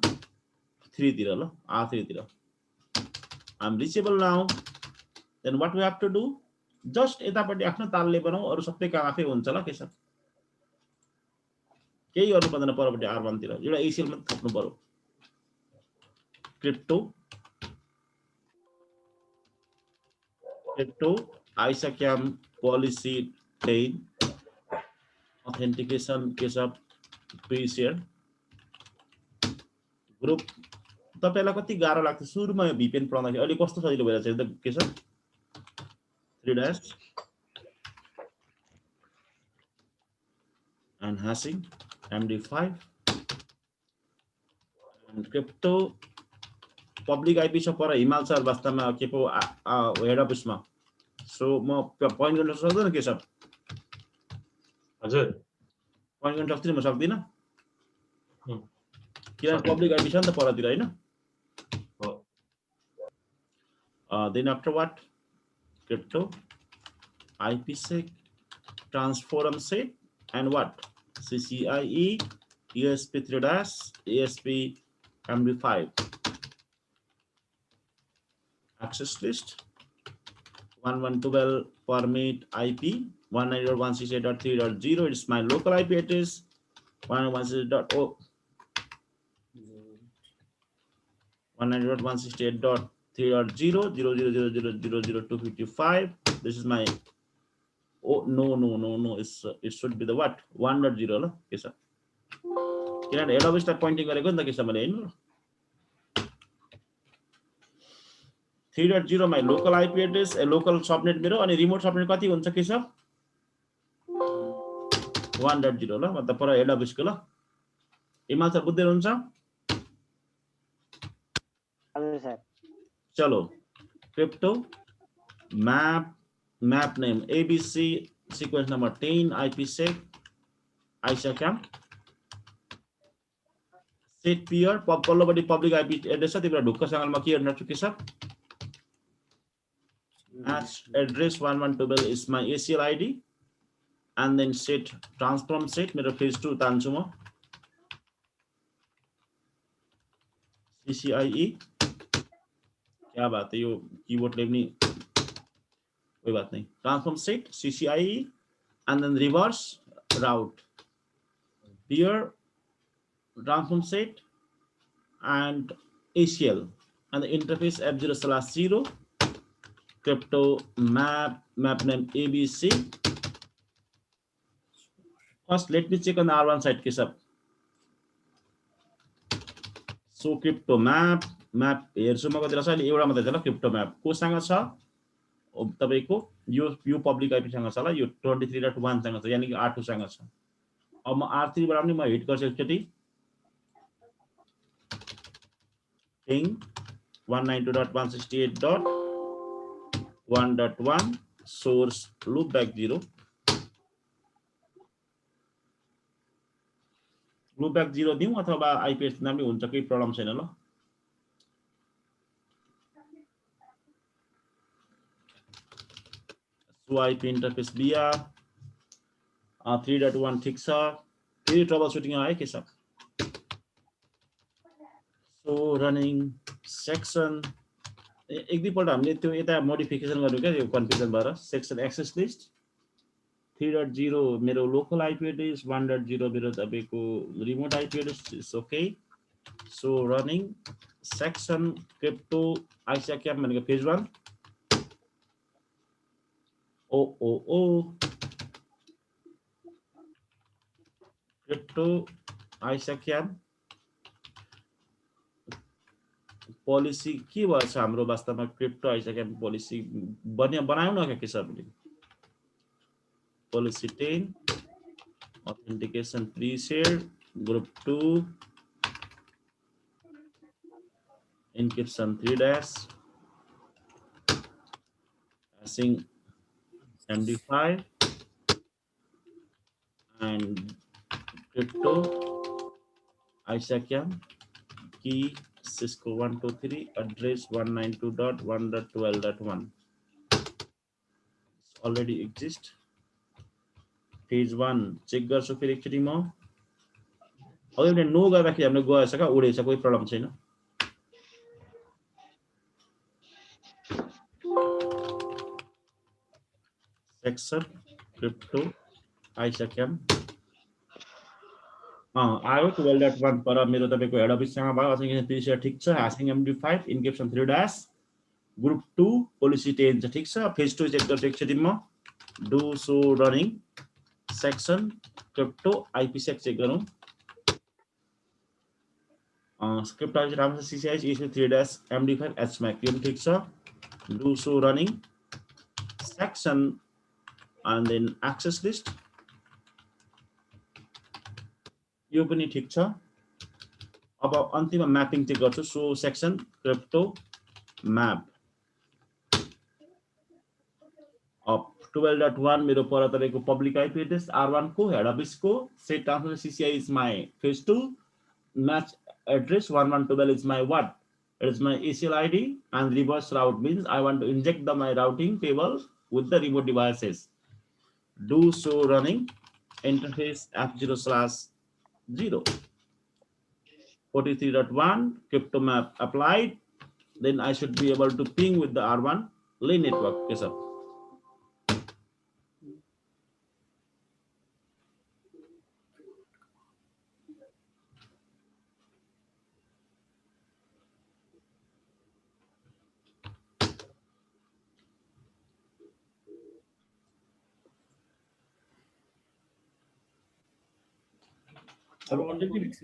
3 तिर ल, R3 तिर। I'm reachable now. Then what we have to do, just यतापट्टि आफ्नो तालले बनाऊ, अरु सबै काम आफै हुन्छ ल के छ, केही गर्नु पर्दैन। परपट्टि R1 तिर एउटा एसीएल मात्र थप्नु पर्यो, क्रिप्टो आइसक्याम पोलिसी 10 authentication के छ प्री-शेयर ग्रुप। तपाईलाई कति गाह्रो लाग्थ्यो सुरुमा यो VPN पढ्दाखेरि, अहिले कस्तो सजिलो भइरहेछ त के छ 3 and hashing MD5 and crypto public IP छ पर हिमाल सर वास्तवमा के पो हेड अफिसमा। सो म पोइन्ट गर्न सक्दैन के छ? हजुर पोइन्ट गर्न सक्दिन, म सक्दिन किनभने पब्लिक आइपी छ नि त परतिर हैन। Then after what, crypto IPsec transform set and what CCIE ESP3 ESP MD5 access list 1112 permit IP 192.168.3.0. It's my local IP address 192.168.3.0 This is my no it should be the what 1.0 ल के छ किनभने हेड अफिसलाई पोइन्टिङ गरेको नि त के छ मैले हैन। 3.0 my local IP address, a local subnet मेरो, अनि रिमोट सबनेट कति हुन्छ के छ 1.0 ल, मतलब पर हेड अफिसको ल। इमाल सर बुझ्दै हुनुहुन्छ? हजुर सर। चलो crypto map name ABC sequence number 10 IPsec ISAKMP set peer पल्लोपट्टि पब्लिक आइपी एड्रेस छ तिम्रो ढुक्कसँग म के हेर्न छु के छ address 1112 is my ACL ID and then set transform set मेरो phase 2 तान्छु म CCIE क्या बात है यो कीबोर्डले पनि कोही बात नहीं transform set CCIE and then reverse route here transform set and ACL and the interface F0/0 crypto map name ABC. First, let me check on the R1 side case up. So crypto map हेर्छु म कतिला छ अहिले एउटा मात्रै छ ल crypto map कोसँग छ तपाईको यो पब्लिक आइपी सँग छ ल यो 23.1 सँग छ यानी कि R2 सँग छ अब म R3 बाट पनि म हिट गर्छु एकचोटी ping 192.168.1.1 source loopback 0 loopback 0 दिउँ अथवा आइपी एड्रेस नाम पनि हुन्छ केही प्रब्लम छैन ल सो आइपी इन्टरफेस बिया 3.1 ठीक छ फेरि ट्रबल सुटिङ आयो के छ सो रनिङ सेक्सन एक दुईपल्ट हामीले त्यो यता मोडिफिकेसन गर्नु क्या यो कन्फ्युजन भएर सेक्सन एक्सेस लिस्ट 3.0 मेरो लोकल आइपी एड्रेस 1.0 मेरो तपाईको remote IP address is okay so running section crypto ISAKMP भनेको फेज 1 ओ क्रिप्टो आइसक्याम पोलिसी के भन्छ हाम्रो वास्तवमा क्रिप्टो आइसक्याम पोलिसी बनाउन न के छ भने policy 10 authentication pre-share group 2 encryption 3- hashing MD5 and crypto ISACAM key Cisco 123 address 192.1.12.1 already exist phase 1 check गर्छु फेरि एकचोटी म अब एउटा नो गर्दाखेरि हामीले गएछ का उडेछ कोही प्रब्लम छैन सेक्सन क्रिप्टो आइसक्याम आयो 12.1 पर मेरो तपाईको हेड अफिससँग भयो अथेन्टिकेसन प्रिसियर ठीक छ ह्याशिङ MD5 इन्क्रिप्सन 3- ग्रुप 2 पोलिसी 10 छ ठीक छ फेज 2 चेक गर्छु एकचोटी म do so running section crypto IPsec check गरौँ स्क्रिप्ट आइपी राम्रो CCI इस्यु 3- MD5 HMAC यो ठीक छ do so running section and then access list यो पनि ठीक छ अब अन्तिममा म्यापिङ चेक गर्छु सो सेक्सन क्रिप्टो म्याप अब 12.1 मेरो पर तपाईको पब्लिक आइपी एड्रेस R1 को हेड अफिस को set transfer CCI is my phase 2 match address 1112 is my what it is my ACL ID and reverse route means I want to inject my routing table with the remote devices do so running interface F0/0 43.1 crypto map applied then I should be able to ping with the R1 lane network okay sir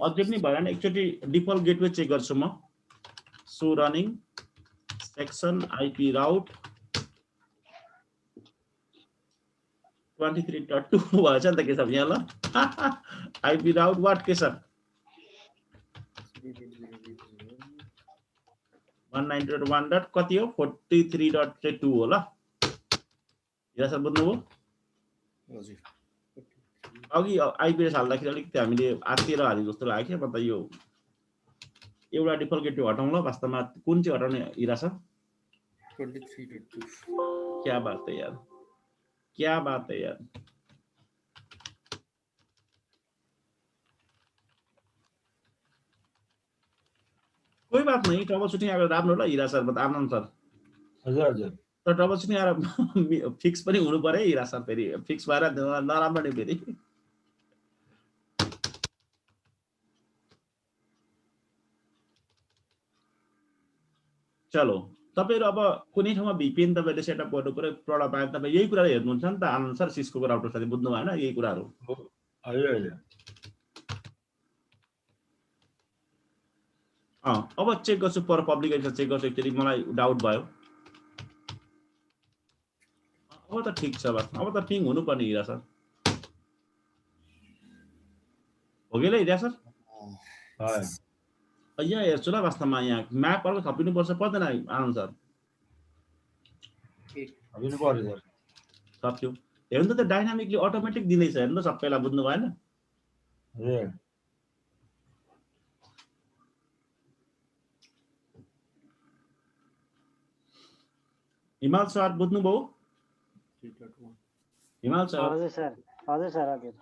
object भएन एकचोटी डिफल्ट गेटवे चेक गर्छु म सो रनिङ सेक्सन आइपी राउट 23.2 भएछ नि त के छ यहाँ ल आइपी राउट वाट के छ 192.1. कति हो 43.2 हो ल हिरा सर बुझ्नुभयो अघि आइपिएस हाल्दाखेरि अलिकति हामीले आत्तिएर हालेको जस्तो लाग्यो क्या। म त यो एउटा डिफल्केटिभ हटाउँ ल। वास्तवमा कुन चाहिँ हटाउने इरा छ? 23.2 क्या बात है यार, क्या बात है यार। कोही बात नहीं, ट्रबल सुटिङ आएको राम्रो ल हिरा सर, मतलब आनन्द सर। हजुर हजुर तर ट्रबल सुटिङ आएर फिक्स पनि हुनु पर्यो हिरा सर, फेरि फिक्स भएर नराम्रो नि फेरि। चलो तपाईहरु अब कुनै ठाउँमा VPN तपाईले सेटअप गर्नु पर्यो, प्रडक्ट आयो, तपाई यही कुरा हेर्नुहुन्छ नि त आनन्द सर, सिस्को को राउटर साथै बुझ्नु भएन यही कुराहरु? हजुर हजुर अब चेक गर्छु पर पब्लिकेसन चेक गर्छु एकचोटी, मलाई डाउट भयो। अब त ठीक छ बस, अब त पिङ हुनु पर्ने हिरा सर। हो गेलै हिरा सर? यहाँ हेर्छु ल, वास्तवमा यहाँ म्याप अर्को थपिनु पर्छ पर्दैन आनन्द सर? थपिनु पर्यो सर। थप्यो। हेर्नु त डाइनामिकली अटोमेटिक दिँदैछ, हेर्नु सबैलाई बुझ्नु भएन? हजुर हिमाल सर बुझ्नु भयो? 3.1 हिमाल सर? हजुर सर, हजुर सर, हजुर।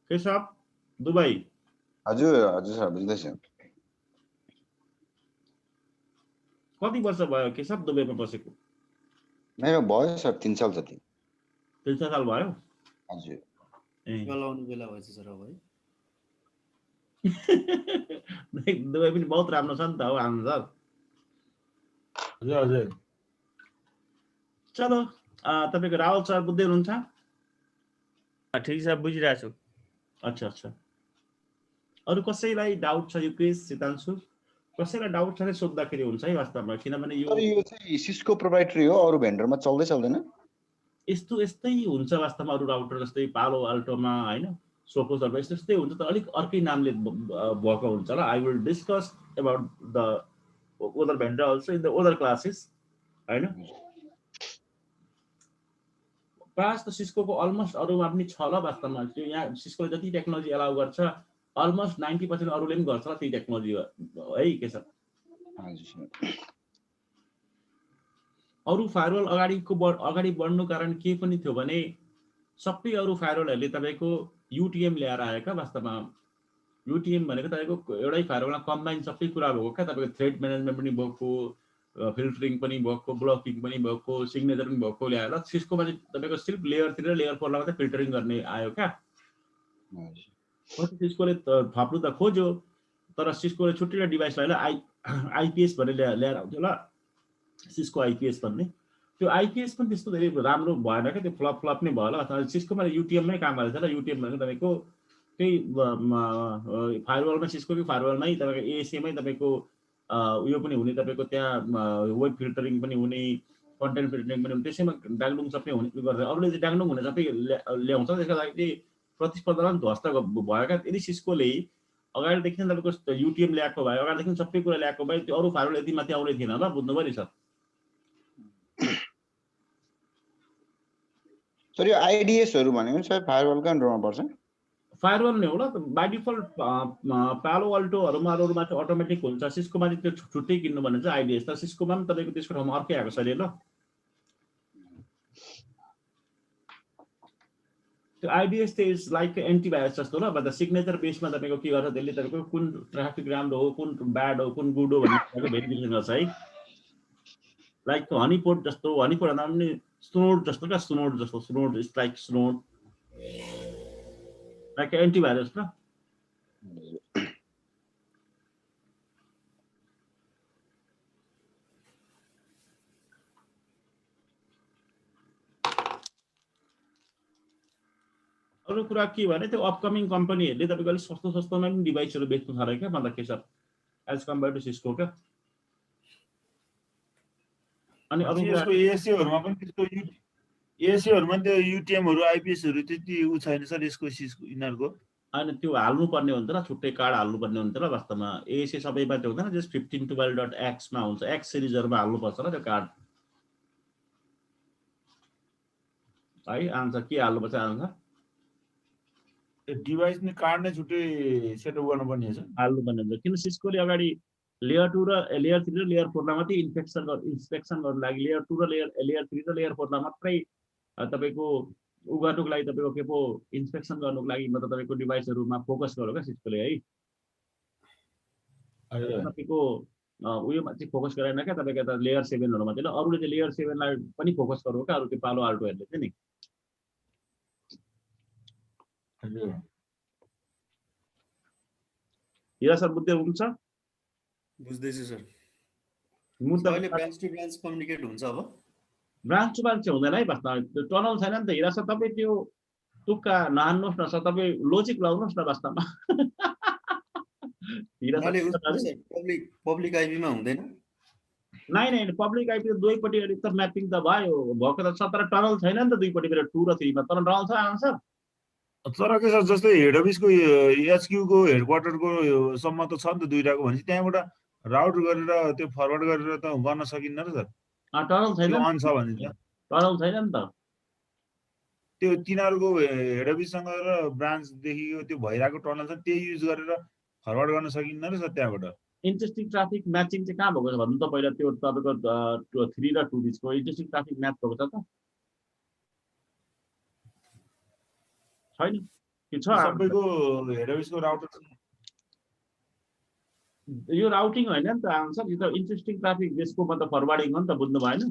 केशव दुबई? हजुर हजुर सर बुझ्दैछु। कति वर्ष भयो केशव दुबईमा बसेको? मेरो भयो सर 3 साल जति। 3 साल भयो? हजुर। चलाउनु बेला भएछ सर अब है। दुबई पनि बहुत राम्रो छ नि त हो आनन्द सर। हजुर हजुर चलो तपाईको राहुल सर बुझ्दै हुनुहुन्छ? ठिक छ, बुझिरहेको छु। अच्छा अच्छा, अरु कसैलाई डाउट छ? युकेश, सितांशु, कसैलाई डाउट छ भने सोध्दाखेरि हुन्छ है वास्तवमा, किनभने यो सर यो चाहिँ सिस्को प्रोप्राइटरी हो, अरु भेन्डरमा चल्दै चल्दैन? यस्तै हुन्छ वास्तवमा। अरु राउटर जस्तै पालो अल्टोमा हैन, सोकोसहरुमा यस्तै हुन्छ, तर अलिक अर्कै नामले भएको हुन्छ ल। I will discuss about the other vendor also in the other classes हैन। प्रायः त सिस्कोको अलमोस्ट अरुमा पनि छ ल वास्तवमा। त्यो यहाँ सिस्कोले जति टेक्नोलोजी अलाउ गर्छ अलमोस्ट 90% अरुले पनि गर्छ ल त्यही टेक्नोलोजी है के छ। अरु फायरवल अगाडि बढ्नु कारण के पनि थियो भने सबै अरु फायरवलहरुले तपाईको UTM ल्याएर आयो का वास्तवमा। UTM भनेको तपाईको एउटै फायरवलमा कम्बाइन सबै कुरा भएको क्या, तपाईको थ्रेड म्यानेजमेन्ट पनि भएको, फिल्टरिङ पनि भएको, ब्लकिङ पनि भएको, सिग्नेचर पनि भएको ल्याएर सिस्कोमा चाहिँ तपाईको सिर्फ लेयर 3 र लेयर 4 लाई मात्रै फिल्टरिङ गर्ने आयो क्या। सिस्कोले थप्नु त खोज्यो, तर सिस्कोले छुट्टै डिभाइसलाई आइपीएस भनेर ल्याएर आउँथ्यो ल, सिस्को आइपीएस भन्ने। त्यो आइपीएस पनि त्यस्तो धेरै राम्रो भएन क्या, त्यो फ्लप नै भयो ल। सिस्कोमा UTM मै काम गरेछ ल। UTM भनेको तपाईको त्यही फायरवलमा, सिस्कोकै फायरवलमै तपाईको ASA मै तपाईको उयो पनि हुने, तपाईको त्यहाँ वेब फिल्टरिङ पनि हुने, कन्टेन्ट फिल्टरिङ पनि हुने, त्यसैमा डाङडुङ सबै हुने गर्छ। अरूले चाहिँ डाङडुङ हुने सबै ल्याउँछ, त्यसका लागि प्रतिस्पर्धामा ध्वस्त भयो क्या। यदि सिस्कोले अगाडिदेखि तपाईको UTM ल्याएको भए, अगाडिदेखि सबै कुरा ल्याएको भए, त्यो अरू फायरवल यति माथि आउने थिएन ल, बुझ्नुभयो नि सर? सर यो आइडिएसहरु भनेको सर फायरवलकै अन्डरमा पर्छ? फायरवल नै हो ल बाइ डिफल्ट। पालो अल्टोहरुमा अरूमा चाहिँ अटोमेटिक हुन्छ, सिस्कोमा चाहिँ त्यो छुट्टै किन्नु भने चाहिँ आइडिएस। तर सिस्कोमा पनि तपाईको त्यसको ठाउँमा अर्कै आएको छ ल। त्यो आइडिएस चाहिँ इज लाइक एन्टिभाइरस जस्तो ल। मतलब सिग्नेचर बेसमा तपाईको के गर्छ, त्यसले तपाईको कुन ट्राफिक राम्रो हो, कुन ब्याड हो, कुन गुड हो भन्ने भेरिफिकेसन गर्छ है। लाइक हनीपोट जस्तो, हनीपोट भन्दा पनि स्नोड जस्तो क्या, स्नोड जस्तो। स्नोड इज लाइक स्नोड, लाइक एन्टिभाइरस ल। अरु कुरा के भने त्यो अपकमिङ कम्पनीहरुले तपाईको अलि सस्तोमा पनि डिभाइसहरु बेच्नु थाल्यो क्या, मतलब के छ एज कम्पेयर टु सिस्को क्या। अनि अरु यसको ASA-हरुमा पनि त्यस्तो ASA-हरुमा त्यो UTM-हरु IPS-हरु त्यति उ छैन सर यसको यिनीहरुको। अनि त्यो हाल्नु पर्ने हुन्छ ल, छुट्टै कार्ड हाल्नु पर्ने हुन्छ ल वास्तवमा। ASA सबैमा त्यो हुँदैन, जस्ट 1512.x मा हुन्छ, X सिरिजहरुमा हाल्नु पर्छ ल त्यो कार्ड है। आन्सर के हाल्नु पर्छ आन्सर? डिभाइस नि कार्ड नै छुट्टै सेटअप गर्नुपर्ने छ। हाल्नुपर्ने हुन्छ किन सिस्कोले अगाडि लेयर 2 र लेयर 3 र लेयर 4 मा मात्रै इन्स्पेक्सन गर्नु लागि लेयर 2 र लेयर 3 र लेयर 4 मा मात्रै तपाईको उ गर्नुको लागि तपाईको के पो इन्स्पेक्सन गर्नुको लागि मतलब तपाईको डिभाइसहरुमा फोकस गर्यो क्या सिस्कोले है। तपाईको उयोमा चाहिँ फोकस गरेन क्या तपाईको त लेयर 7 हरुमा चाहिँ अरुले चाहिँ लेयर 7 लाई पनि फोकस गर्यो क्या अरु त्यो पालो आल्टोहरुले चाहिँ नि। हजुर हिरा सर बुझ्दै हुन्छ? बुझ्दैछु सर। मुद्दा अहिले ब्रान्च टु ब्रान्च कम्युनिकेट हुन्छ अब? ब्रान्च टु ब्रान्च चाहिँ हुँदैन है वास्तवमा त्यो टनल छैन नि त हिरा सर तपाई त्यो तुक्का नहान्नुस् न सर तपाई लोजिक लाउनुस् न वास्तवमा। हिरा सर पब्लिक आइपी मा हुँदैन? नहीं पब्लिक आइपी दुईपट्टि त म्यापिङ त भयो भएको त 17 टनल छैन नि त दुईपट्टि 2 र 3 मा तर टनल छ आन्सर। तर के छ जस्तै हेड अफिसको एचक्यू को हेडक्वार्टरको सम्म त छ नि त दुईटाको भनेपछि त्यहाँबाट राउट गरेर त्यो फरवर्ड गरेर त गर्न सकिन्न र सर? टनल छैन त्यो अन छ भने त टनल छैन नि त त्यो तिनीहरूको हेड अफिससँग र ब्रान्चदेखिको त्यो भइरहेको टनल छ त्यही युज गरेर फरवर्ड गर्न सकिन्न र सर त्यहाँबाट? इन्ट्रेस्टिङ ट्राफिक म्याचिङ चाहिँ कहाँ भएको छ भन्नु त पहिला त्यो तपाईको 3 र 2 बिचको इन्ट्रेस्टिङ ट्राफिक म्याच भएको छ त छैन के छ सबैको हेड अफिसको राउटर यो राउटिङ हैन नि त आन्सर यो त इन्ट्रेस्टिङ ट्राफिक बेसको मतलब फरवर्डिङ हो नि त बुझ्नु भएन।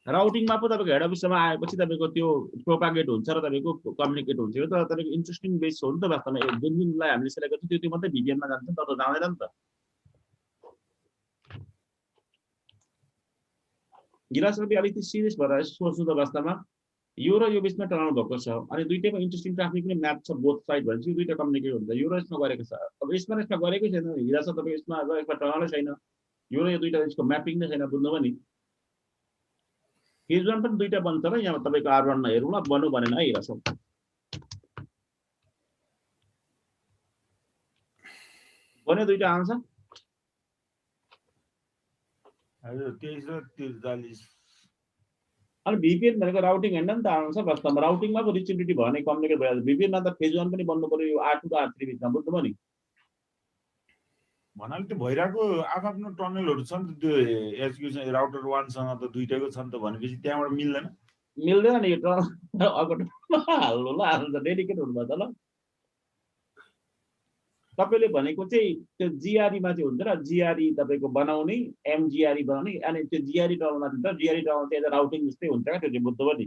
राउटिङमा पो तपाईको हेड अफिसमा आएपछि तपाईको त्यो प्रोपागेट हुन्छ र तपाईको कम्युनिकेट हुन्छ यो त तपाईको इन्ट्रेस्टिङ बेस हो नि त वास्तवमा जुन जुनलाई हामीले सेलेक्ट गर्छौं त्यो मात्रै VPN मा जान्छ नि त जाँदैन नि त। गिलासले अलिकति सिरियस भएर सोच्नु त वास्तवमा यो र यो बिचमा टनल भएको छ अनि दुईटैको इन्ट्रेस्टिङ ट्राफिक पनि म्याच छ बोथ साइड भनेपछि दुईटा कम्युनिकेट हुन्छ यो र यसमा गरेको छ। अब यसमा गरेकै छैन हिरा छ तपाईको यसमा यसमा टनलै छैन यो र यो दुईटा यसको म्यापिङ नै छैन बुझ्नुभयो नि। फेज 1 पनि दुईटा बन्छ र यहाँ तपाईको R1 मा हेरौँ ल बन्नु भनेन है हिरा सर। बन्यो दुईटा आन्सर? हजुर 23 र 43 अनि VPN भनेको राउटिङ हैन नि त आन्सर वास्तवमा राउटिङमा पो रिचेबिलिटी भयो नि कम्युनिकेट भइहाल्छ VPN मा त फेज 1 पनि बन्नु पर्यो यो R2 र R3 बिचमा बुझ्नुभयो नि। भन्नाले त्यो भइरहेको आफ्नो टनलहरु छ नि त त्यो एचक्यू चाहिँ राउटर 1 सँग त दुईटैको छ नि त भनेपछि त्यहाँबाट मिल्दैन? मिल्दैन नि यो टनल अर्को हाल्नु ल आन्सर डेडिकेट हुनुभयो त ल। तपाईले भनेको चाहिँ त्यो GRE मा चाहिँ हुन्छ र GRE तपाईको बनाउने MGRE बनाउने अनि त्यो GRE टनलमा चाहिँ GRE टनल चाहिँ राउटिङ जस्तै हुन्छ क्या त्यो चाहिँ बुझ्नुभयो नि।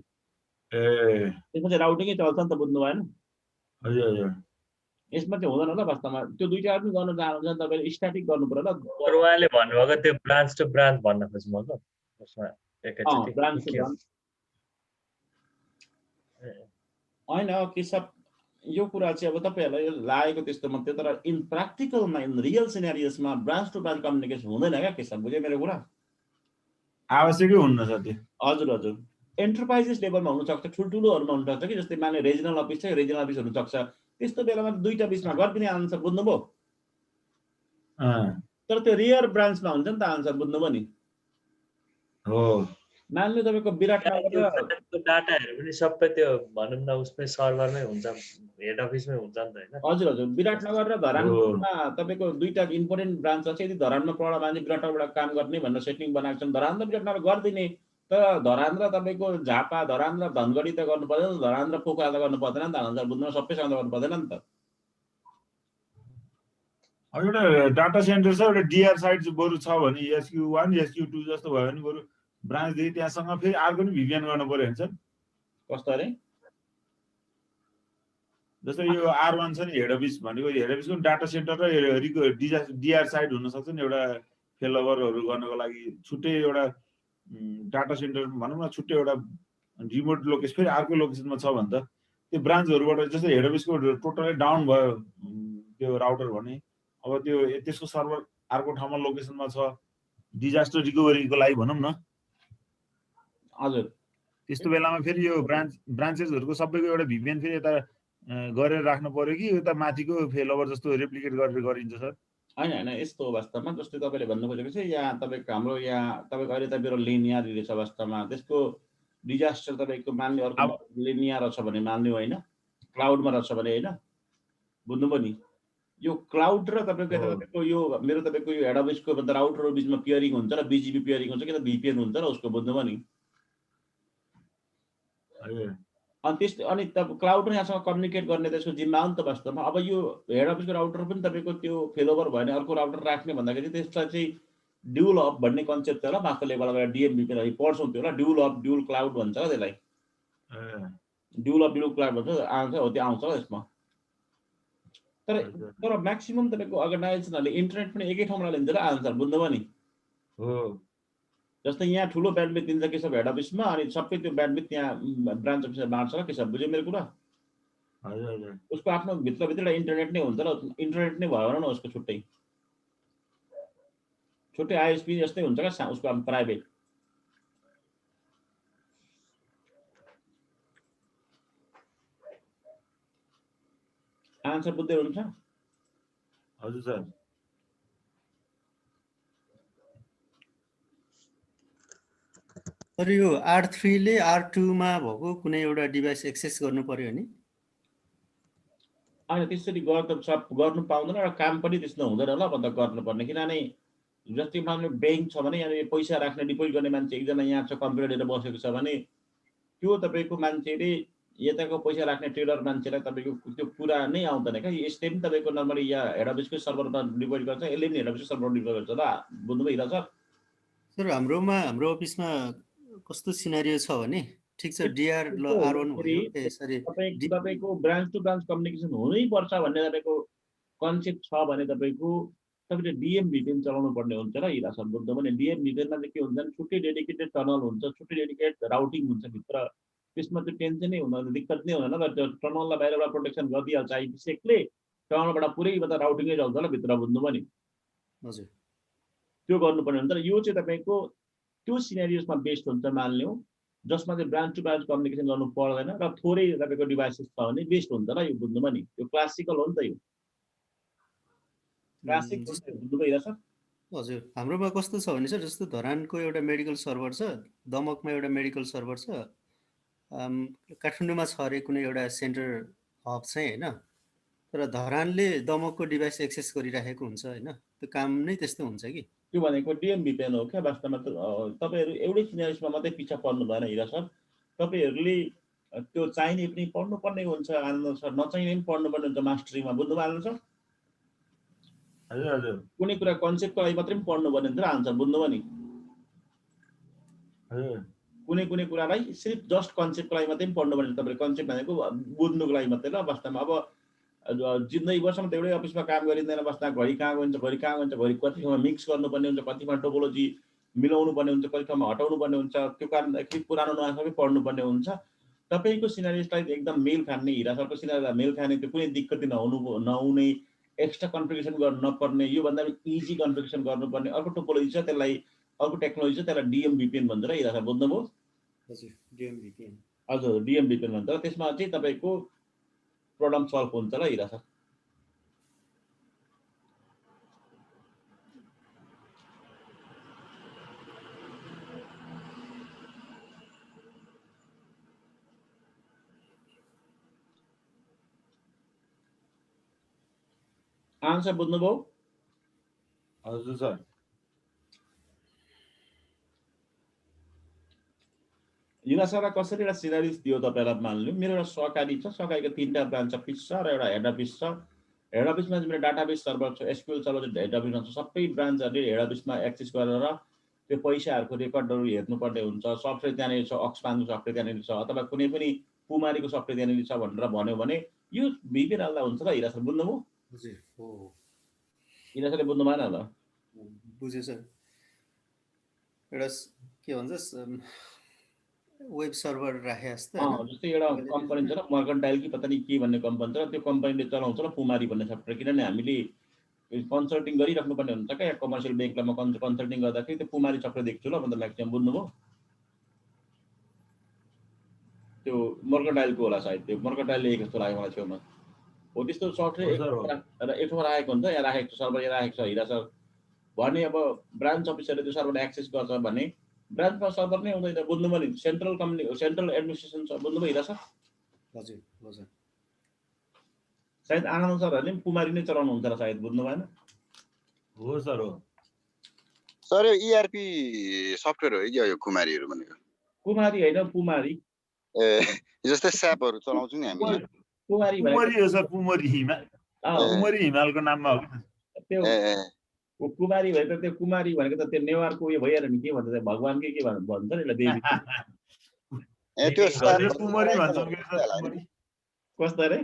त्यसमा चाहिँ राउटिङै चल्छ नि त बुझ्नु भएन? हजुर हजुर यसमा चाहिँ हुँदैन होला वास्तवमा त्यो दुईटा पनि गर्न चाहनुहुन्छ तपाईले स्ट्याटिक गर्नु पर्यो ल। उहाँले भन्नुभएको त्यो ब्रान्च टु ब्रान्च भन्न खोज्नु भएको उसमा एकैचोटी ब्रान्च टु ब्रान्च हैन के सब यो कुरा चाहिँ अब तपाईहरुलाई लागेको त्यस्तो मात्रै तर इन प्र्याक्टिकलमा इन रियल सिनेरियोसमा ब्रान्च टु ब्रान्च कम्युनिकेसन हुँदैन क्या के सब बुझ्यो मेरो कुरा? आवश्यकै हुन्न सर त्यो। हजुर हजुर एन्टरप्राइजेस लेभलमा हुन सक्छ ठुल्ठुलोहरुमा हुन सक्छ कि जस्तै माने रिजनल अफिस छ रिजनल अफिस हुन सक्छ त्यस्तो बेलामा दुईटा बिचमा गरिदिने आन्सर बुझ्नुभयो? तर त्यो रियर ब्रान्चमा हुन्छ नि त आन्सर बुझ्नुभयो नि? हो मान्नु तपाईको विराटनगर डाटाहरु पनि सबै त्यो भनौं न उसमै सर्भरमै हुन्छ हेड अफिसमै हुन्छ नि त हैन? हजुर हजुर विराटनगर र धरानमा तपाईको दुईटा इम्पोर्टेन्ट ब्रान्च छ यदि धरानमा पढा मान्छे विराटनगरबाट काम गर्ने भनेर सेटिङ बनाएको छन् धरान र विराटनगर गर्दिने तर धरान र तपाईको झापा धरान र धनगढी त गर्नु पर्दैन धरान र पोखरा त गर्नु पर्दैन नि त आन्सर बुझ्नु सबैसँग गर्नु पर्दैन नि त। अब एउटा डाटा सेन्टर छ एउटा DR साइट बरु छ भने SQ1 SQ2 जस्तो भयो भने बरु ब्रान्च देखि त्यहाँसँग फेरि अर्को पनि VPN गर्नु पर्यो हुन्छ नि? कस्तो अरे? जस्तै यो R1 छ नि हेड अफिस भनेको हेड अफिसको डाटा सेन्टर र DR साइट हुन सक्छ नि एउटा फेलओभरहरु गर्नको लागि छुट्टै एउटा डाटा सेन्टर भनौं न छुट्टै एउटा रिमोट लोकेसन फेरि अर्को लोकेसनमा छ भने त त्यो ब्रान्चहरुबाट जस्तै हेड अफिसको टोटली डाउन भयो त्यो राउटर भने अब त्यो त्यसको सर्भर अर्को ठाउँमा लोकेसनमा छ डिजास्टर रिकभरीको लागि भनौं न। हजुर त्यस्तो बेलामा फेरि यो ब्रान्चेसहरुको सबैको एउटा VPN फेरि यता गरेर राख्नु पर्यो कि उता माथिको फेलओभर जस्तो रेप्लिकेट गरेर गरिन्छ सर? हैन हैन यस्तो वास्तवमा जस्तै तपाईले भन्नु खोजेको चाहिँ यहाँ तपाईको हाम्रो यहाँ तपाईको अहिले त मेरो लिनियर छ वास्तवमा त्यसको डिजास्टर तपाईको मान्ने अर्को लिनियर छ भने मान्ने हैन क्लाउडमा रहेछ भने होइन बुझ्नुभयो नि यो क्लाउड र तपाईँको यो मेरो तपाईँको यो हेड अफिसको भन्दा राउटरको बिचमा पियरिङ हुन्छ र बिजिपी पियरिङ हुन्छ कि त भिपिएन हुन्छ र उसको बुझ्नुभयो नि अनि त्यस्तै अनि तपाईँ क्लाउड र यहाँसँग कम्युनिकेट गर्ने त्यसको जिम्मा हो नि त वास्तवमा अब यो हेड अफिसको राउटर पनि तपाईँको त्यो फेलोभर भयो भने अर्को राउटर राख्ने भन्दाखेरि त्यसलाई चाहिँ ड्युल हब भन्ने कन्सेप्ट छ होला मास्टर लेभलबाट डिएमबी पढ्छौँ त्यो होला ड्युल हब ड्युल क्लाउड भन्छ होला त्यसलाई ड्युल अफ ड्युल क्लाउड भन्छ आउँछ हो त्यो आउँछ होला यसमा तर म्याक्सिमम तपाईँको अर्गनाइजेसनहरूले इन्टरनेट पनि एकै ठाउँबाट लिन्छ र आन्सर बुझ्नुभयो नि जस्तै यहाँ ठुलो ब्यान्डविथ दिन्छ के सब हेड अफिसमा अनि सबै त्यो ब्यान्डविथ त्यहाँ ब्रान्च अफिसमा बाँड्छ र के सब बुझ्यो मेरो कुरा उसको आफ्नो भित्रभित्र इन्टरनेट नै हुन्छ र इन्टरनेट नै भयो न उसको छुट्टै आइएसपी जस्तै हुन्छ क्या उसको प्राइभेट आन्सर बुझ्दै हुन्छ हजुर सर तर यो R3 ले R2 मा भएको कुनै एउटा डिभाइस एक्सेस गर्नु पर्यो नि अनि त्यसरी गर्नु पाउँदैन र काम पनि त्यस्तो हुँदैन होला भन्दा गर्नुपर्ने किनभने जस्तै मान्नु ब्याङ्क छ भने यहाँ पैसा राख्ने डिपोजिट गर्ने मान्छे एकजना यहाँ छ कम्प्युटर लिएर बसेको छ भने त्यो तपाईँको मान्छेले यताको पैसा राख्ने ट्रेडर मान्छेलाई तपाईँको त्यो कुरा नै आउँदैन क्या यसले पनि तपाईँको नर्मली यहाँ हेड अफिसकै सर्भरमा डिपोजिट गर्छ यसले पनि हेड अफिसको सर्भरमा डिपोजिट गर्छ ल बुझ्नुभयो सर सर हाम्रो अफिसमा कस्तो सिनारियो छ भने ठीक छ डिआर ल R1 भयो सरी तपाईँको ब्रान्च टु ब्रान्च कम्युनिकेसन हुनै पर्छ भन्ने तपाईँको कन्सेप्ट छ भने तपाईँको तपाईँले डिएम भिपिएन चलाउनु पर्ने हुन्छ र हिरा सर बुझ्नु भने डिएम भिपिएनमा चाहिँ के हुन्छ भने छुट्टै डेडिकेटेड टनल हुन्छ छुट्टै डेडिकेटेड राउटिङ हुन्छ भित्र त्यसमा त्यो टेन्सनै हुँदैन दिक्कत नै हुँदैन र त्यो टनललाई बाहिरबाट प्रोटेक्सन गरिदिइहाल्छ आइपिसेकले टनलबाट पुरै राउटिङै जान्छ होला भित्र बुझ्नुभयो नि हजुर त्यो गर्नुपर्ने हुन्छ र यो चाहिँ तपाईँको त्यो सिनेरियोसमा बेस्ड हुन्छ मान्यौ जसमा चाहिँ ब्रान्च टु ब्रान्च कम्युनिकेसन गर्नु पर्दैन र थोरै तपाईँको डिभाइसेस छ भने बेस्ट हुन्छ र यो बुझ्नुभयो नि यो क्लासिकल हो नि त यो क्लासिक बुझ्नुभयो सर हजुर हाम्रोमा कस्तो छ भने सर जस्तो धरानको एउटा मेडिकल सर्भर छ दमकमा एउटा मेडिकल सर्भर छ काठमाडौँमा छ अरे कुनै एउटा सेन्टर हब चाहिँ होइन तर धरानले दमकको डिभाइस एक्सेस गरिराखेको हुन्छ होइन त्यो काम नै त्यस्तो हुन्छ कि त्यो भनेको डिएम भिपिएन हो क्या वास्तवमा तपाईँहरू एउटै सिनेरियोसमा मात्रै पिछा पर्नु भएन हिरा सर तपाईँहरूले त्यो चाहिने पनि पढ्नुपर्ने हुन्छ आनन्द सर नचाहिने पनि पढ्नुपर्ने हुन्छ मास्टरीमा बुझ्नु आनन्द सर हजुर हजुर कुनै कुरा कन्सेप्टको लागि मात्रै पनि पढ्नुपर्ने हुन्छ र आन्सर बुझ्नुभयो नि कुनै कुरालाई सिर्फ जस्ट कन्सेप्टको लागि मात्रै पनि पढ्नुपर्ने हुन्छ तपाईँले कन्सेप्ट भनेको बुझ्नुको लागि मात्रै ल वास्तवमा अब जिन्दगी वर्षमा त एउटै अफिसमा काम गरिँदैन बस्दा घरि कहाँ गइन्छ घरि कति ठाउँमा मिक्स गर्नुपर्ने हुन्छ कति ठाउँमा टोपोलोजी मिलाउनु पर्ने हुन्छ कति ठाउँमा हटाउनु पर्ने हुन्छ त्यो कारणदेखि पुरानो नयाँ सबै पढ्नुपर्ने हुन्छ तपाईँको सिनारियोसलाई एकदम मेल खाने हिरा सरको सिनारीलाई मेल खाने त्यो कुनै दिक्कत नहुने एक्स्ट्रा कन्फिगरेसन गर्नु नपर्ने योभन्दा इजी कन्फिगरेसन गर्नुपर्ने अर्को टोपोलोजी छ त्यसलाई अर्को टेक्नोलोजी छ त्यसलाई डिएम भिपिएन भन्छ र हिरा सर बुझ्नुभयो हजुर डिएम भिपिएन भन्छ र त्यसमा चाहिँ तपाईँको प्रब्लम सल्भ हुन्छ र हिरा सर आन्सर बुझ्नुभयो हजुर सर युवा सरलाई कसरी एउटा सिनारियोस दियो तपाईँलाई मान्नु मेरो एउटा सहकारी छ सहकारीको 3टा ब्रान्च अफिस छ र एउटा हेड अफिस छ हेड अफिसमा चाहिँ मेरो डाटाबेस सर्भर छ एसक्यूएल सर्भर हेड अफिसमा छ सबै ब्रान्चहरूले हेड अफिसमा एक्सेस गरेर त्यो पैसाहरूको रेकर्डहरू हेर्नुपर्ने हुन्छ सफ्टवेयर त्यहाँनिर छ अक्सपानको सफ्टवेयर त्यहाँनिर छ अथवा कुनै पनि पुमारीको सफ्टवेयर त्यहाँनिर छ भनेर भन्यो भने यो भिपिएन हाल्दा हुन्छ र हिरा सर बुझ्नुभयो हिरा सरले बुझ्नु भएन होला बुझेँ सर एउटा के भन्छ वेब सर्भर राखे जस्तो जस्तै एउटा कम्पनी छ र मर्कन्टाइल कि पत्ता नि के भन्ने कम्पनी छ र त्यो कम्पनीले चलाउँछ र पुमारी भन्ने सफ्टवेयर किनभने हामीले कन्सल्टिङ गरिराख्नुपर्ने हुन्छ क्या कमर्सियल ब्याङ्कलाई म कन्सल्टिङ गर्दाखेरि त्यो पुमारी सफ्टवेयर देख्छु ल भन्दा म्याक्सिमम बुझ्नुभयो त्यो मर्कन्टाइलको होला सायद त्यो मर्कन्टाइल लेखेको जस्तो लाग्यो मलाई छेउमा हो त्यस्तो सफ्टवेयर एक ठाउँमा राखेको हुन्छ यहाँ राखेको छ सर्भर यहाँ राखेको छ हिरा सर भने अब ब्रान्च अफिसरले त्यो सर्भर एक्सेस गर्छ भने ब्रान्चमा सर्भर नै हुँदैन बुझ्नुभयो नि सेन्ट्रल एडमिनिस्ट्रेसन छ बुझ्नुभयो हिरा सर हजुर हजुर सायद आनन्द सरहरूले पनि कुमारी नै चलाउनुहुन्छ होला सायद, बुझ्नु भएन? हो सर हो। सर यो इआरपी सफ्टवेयर हो कि यो कुमारीहरू भनेको? कुमारी होइन, पुमारी। ए जस्तै स्यापहरू चलाउँछौँ नि हामी यहाँ। कुमारी पुमरी हो सर, पुमरी हिमाल, पुमरी हिमालको नाममा हो कि त्यो कुमारी भए त त्यो कुमारी भनेको त त्यो नेवारको उयो भइहाल्यो नि, के भन्छ त्यो भगवान के भन्छ नि देवी। ए त्यो स्याप पुमरी भन्छौँ कि सर, पुमरी। कस्तो अरे?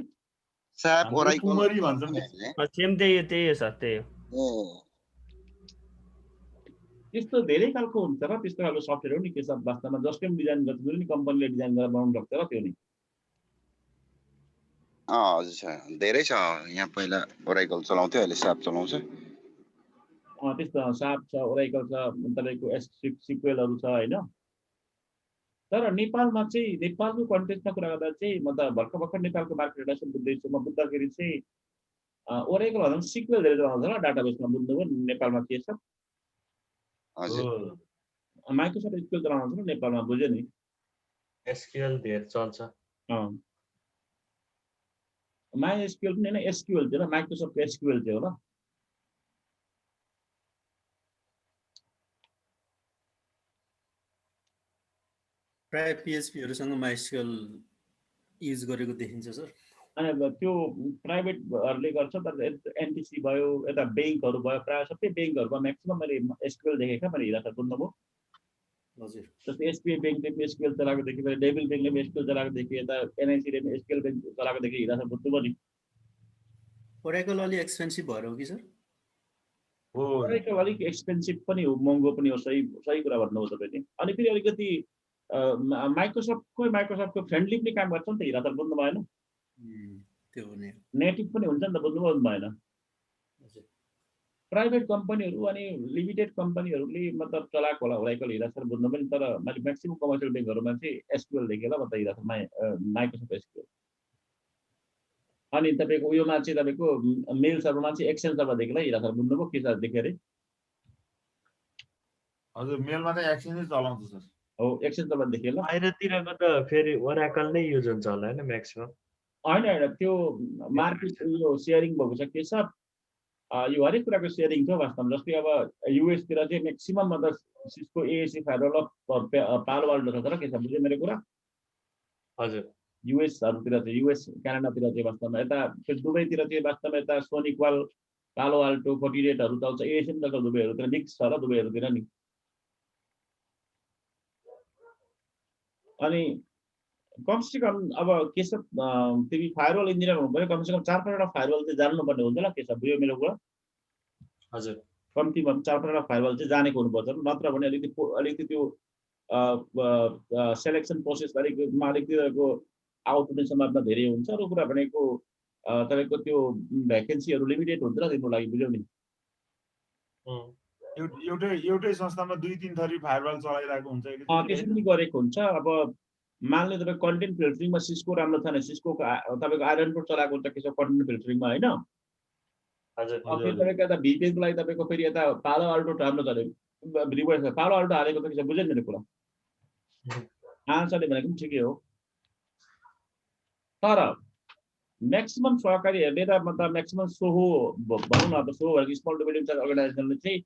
स्याप हाम्रो ओराइकल पुमरी भन्छौँ नि। सेम त्यही हो सर, त्यही हो। त्यस्तो धेरै खालको हुन्छ र त्यस्तो खालको सफ्टवेयर हो नि के सब वास्तवमा जसले पनि डिजाइन गर्छ कुनै पनि कम्पनीले डिजाइन गरेर बनाउनु सक्छ र त्यो नि। हजुर छ, धेरै छ। यहाँ पहिला ओराइकल चलाउँथ्यो, अहिले स्याप चलाउँछ। त्यस्तो साप छ, ओराइकल छ, तपाईँको सिक्वेलहरू छ होइन। तर नेपालमा चाहिँ नेपालको कन्टेक्स्टमा कुरा गर्दा चाहिँ म त भर्खर नेपालको मार्केट रिलेसन बुझ्दैछु। म बुझ्दाखेरि चाहिँ ओराइकल भन्दा पनि सिक्वेल धेरै चलाउँछ होला डाटाबेसमा, बुझ्नुभयो नेपालमा के छ। हजुर माइक्रोसफ्ट एसक्यूएल चलाउँछ नि नेपालमा, बुझ्यो नि? एसक्यूएल धेरै चल्छ। माइ एसक्यूएल पनि होइन, एसक्यूएल थियो र माइक्रोसफ्ट एसक्यूएल थियो होला। प्राय पिएचपीहरूसँग माइस्क्यूएल युज गरेको देखिन्छ सर। अनि त्यो प्राइभेटहरूले गर्छ, तर एनटिसी भयो, यता ब्याङ्कहरू भयो, प्रायः सबै ब्याङ्कहरूको म्याक्सिमम मैले एसक्यूएल देखेको मैले हिरा सर, बुझ्नुभयो? हजुर। जस्तै एसबिआई ब्याङ्कले पनि एसक्यूएल चलाएको देखेँ, डेबिल ब्याङ्कले पनि एसक्यूएल चलाएको देखेँ, यता एनआइसीले पनि एसक्यूएल चलाएको देखेँ हिरा सर, बुझ्नुभयो नि? ओराइकल अलि एक्सपेन्सिभ भएर हो कि सर? ओराइकल अलिक एक्सपेन्सिभ पनि हो, महँगो पनि हो, सही कुरा भन्नुभयो तपाईँले। अनि फेरि अलिकति माइक्रोसफ्टको फ्रेन्डली पनि काम गर्छ नि त हिरा सर, बुझ्नु भएन? त्यो हो नि, नेटिभ पनि हुन्छ नि त, बुझ्नुभयो भएन? प्राइभेट कम्पनीहरू अनि लिमिटेड कम्पनीहरूले मतलब चलाएको होला ओराइकल हिरा सर, बुझ्नु पनि। तर मैले म्याक्सिमम कमर्सियल ब्याङ्कहरूमा चाहिँ एसक्यूएल देखेँ ल म त हिरा सर, माइक्रोसफ्ट एसक्यूएल। अनि तपाईँको उयोमा चाहिँ तपाईँको मेल सर्भरमा चाहिँ एक्सेल सर्भर देखेँ ल हिरा सर, बुझ्नुभयो के सर देखेँ अरे? हजुर, मेलमा चाहिँ एक्सेल नै चलाउँछ सर। हो, एक्सेल सर्भर देखेँ ल। बाहिरतिरको त फेरि ओराकल नै युज हुन्छ होला होइन म्याक्सिमम? होइन, त्यो मार्केट यो सेयरिङ भएको छ के सब, यो हरेक कुराको सेयरिङ छ वास्तवमा। जस्तै अब युएसतिर चाहिँ म्याक्सिमम मतलब सिस्को एएसी फाइबर पालो वाल्डो छ तर के छ, बुझ्यो मेरो कुरा? हजुर। युएसहरूतिर चाहिँ, युएस क्यानाडातिर चाहिँ वास्तवमा, यता दुबईतिर चाहिँ वास्तवमा यता सोनिक्वाल, पालो आल्टो, 48हरू चल्छ, एएसी पनि चल्छ दुबईहरूतिर, मिक्स छ र दुबईहरूतिर नि। अनि कमसेकम अब के छ, तिमी फायरवल इन्जिनियर हुनु पऱ्यो, कमसेकम 4-5वटा फायरवल चाहिँ जान्नुपर्ने हुन्छ ल के छ, बुझ्यो मेरो कुरा? हजुर। कम्तीमा 4-5वटा फायरवल चाहिँ जानेको हुनुपर्छ, नत्र भने अलिकति त्यो सेलेक्सन प्रोसेस अलिकति आउटपुट सम्भावना धेरै हुन्छ। अरू कुरा भनेको तपाईँको त्यो भ्याकेन्सीहरू लिमिटेड हुन्छ र तिम्रो लागि, बुझ्यौ नि? एउटै संस्थामा 2-3 थरी फायरवल चलाइरहेको हुन्छ कि त्यसरी पनि गरेको हुन्छ। अब मान्ने तपाईँ कन्टेन्ट फिल्टरिङमा सिस्को राम्रो छैन, सिस्को तपाईँको आइरनकोड चलाएको हुन्छ के छ कन्टेन्ट फिल्टरिङमा होइन। फेरि तपाईँको यता भिपिएनको लागि तपाईँको फेरि यता पालो आल्टो राम्रो चल्यो, पालो आल्टो हालेको त के छ, बुझ्यो नि मेरो कुरा? आन्सरले भनेको पनि ठिकै हो। तर म्याक्सिमम सहकारीहरूले र मतलब म्याक्सिमम सोहो भनौँ न, अब सोहो भनेको स्मल टु मिडियम साइज अर्गनाइजेसनले चाहिँ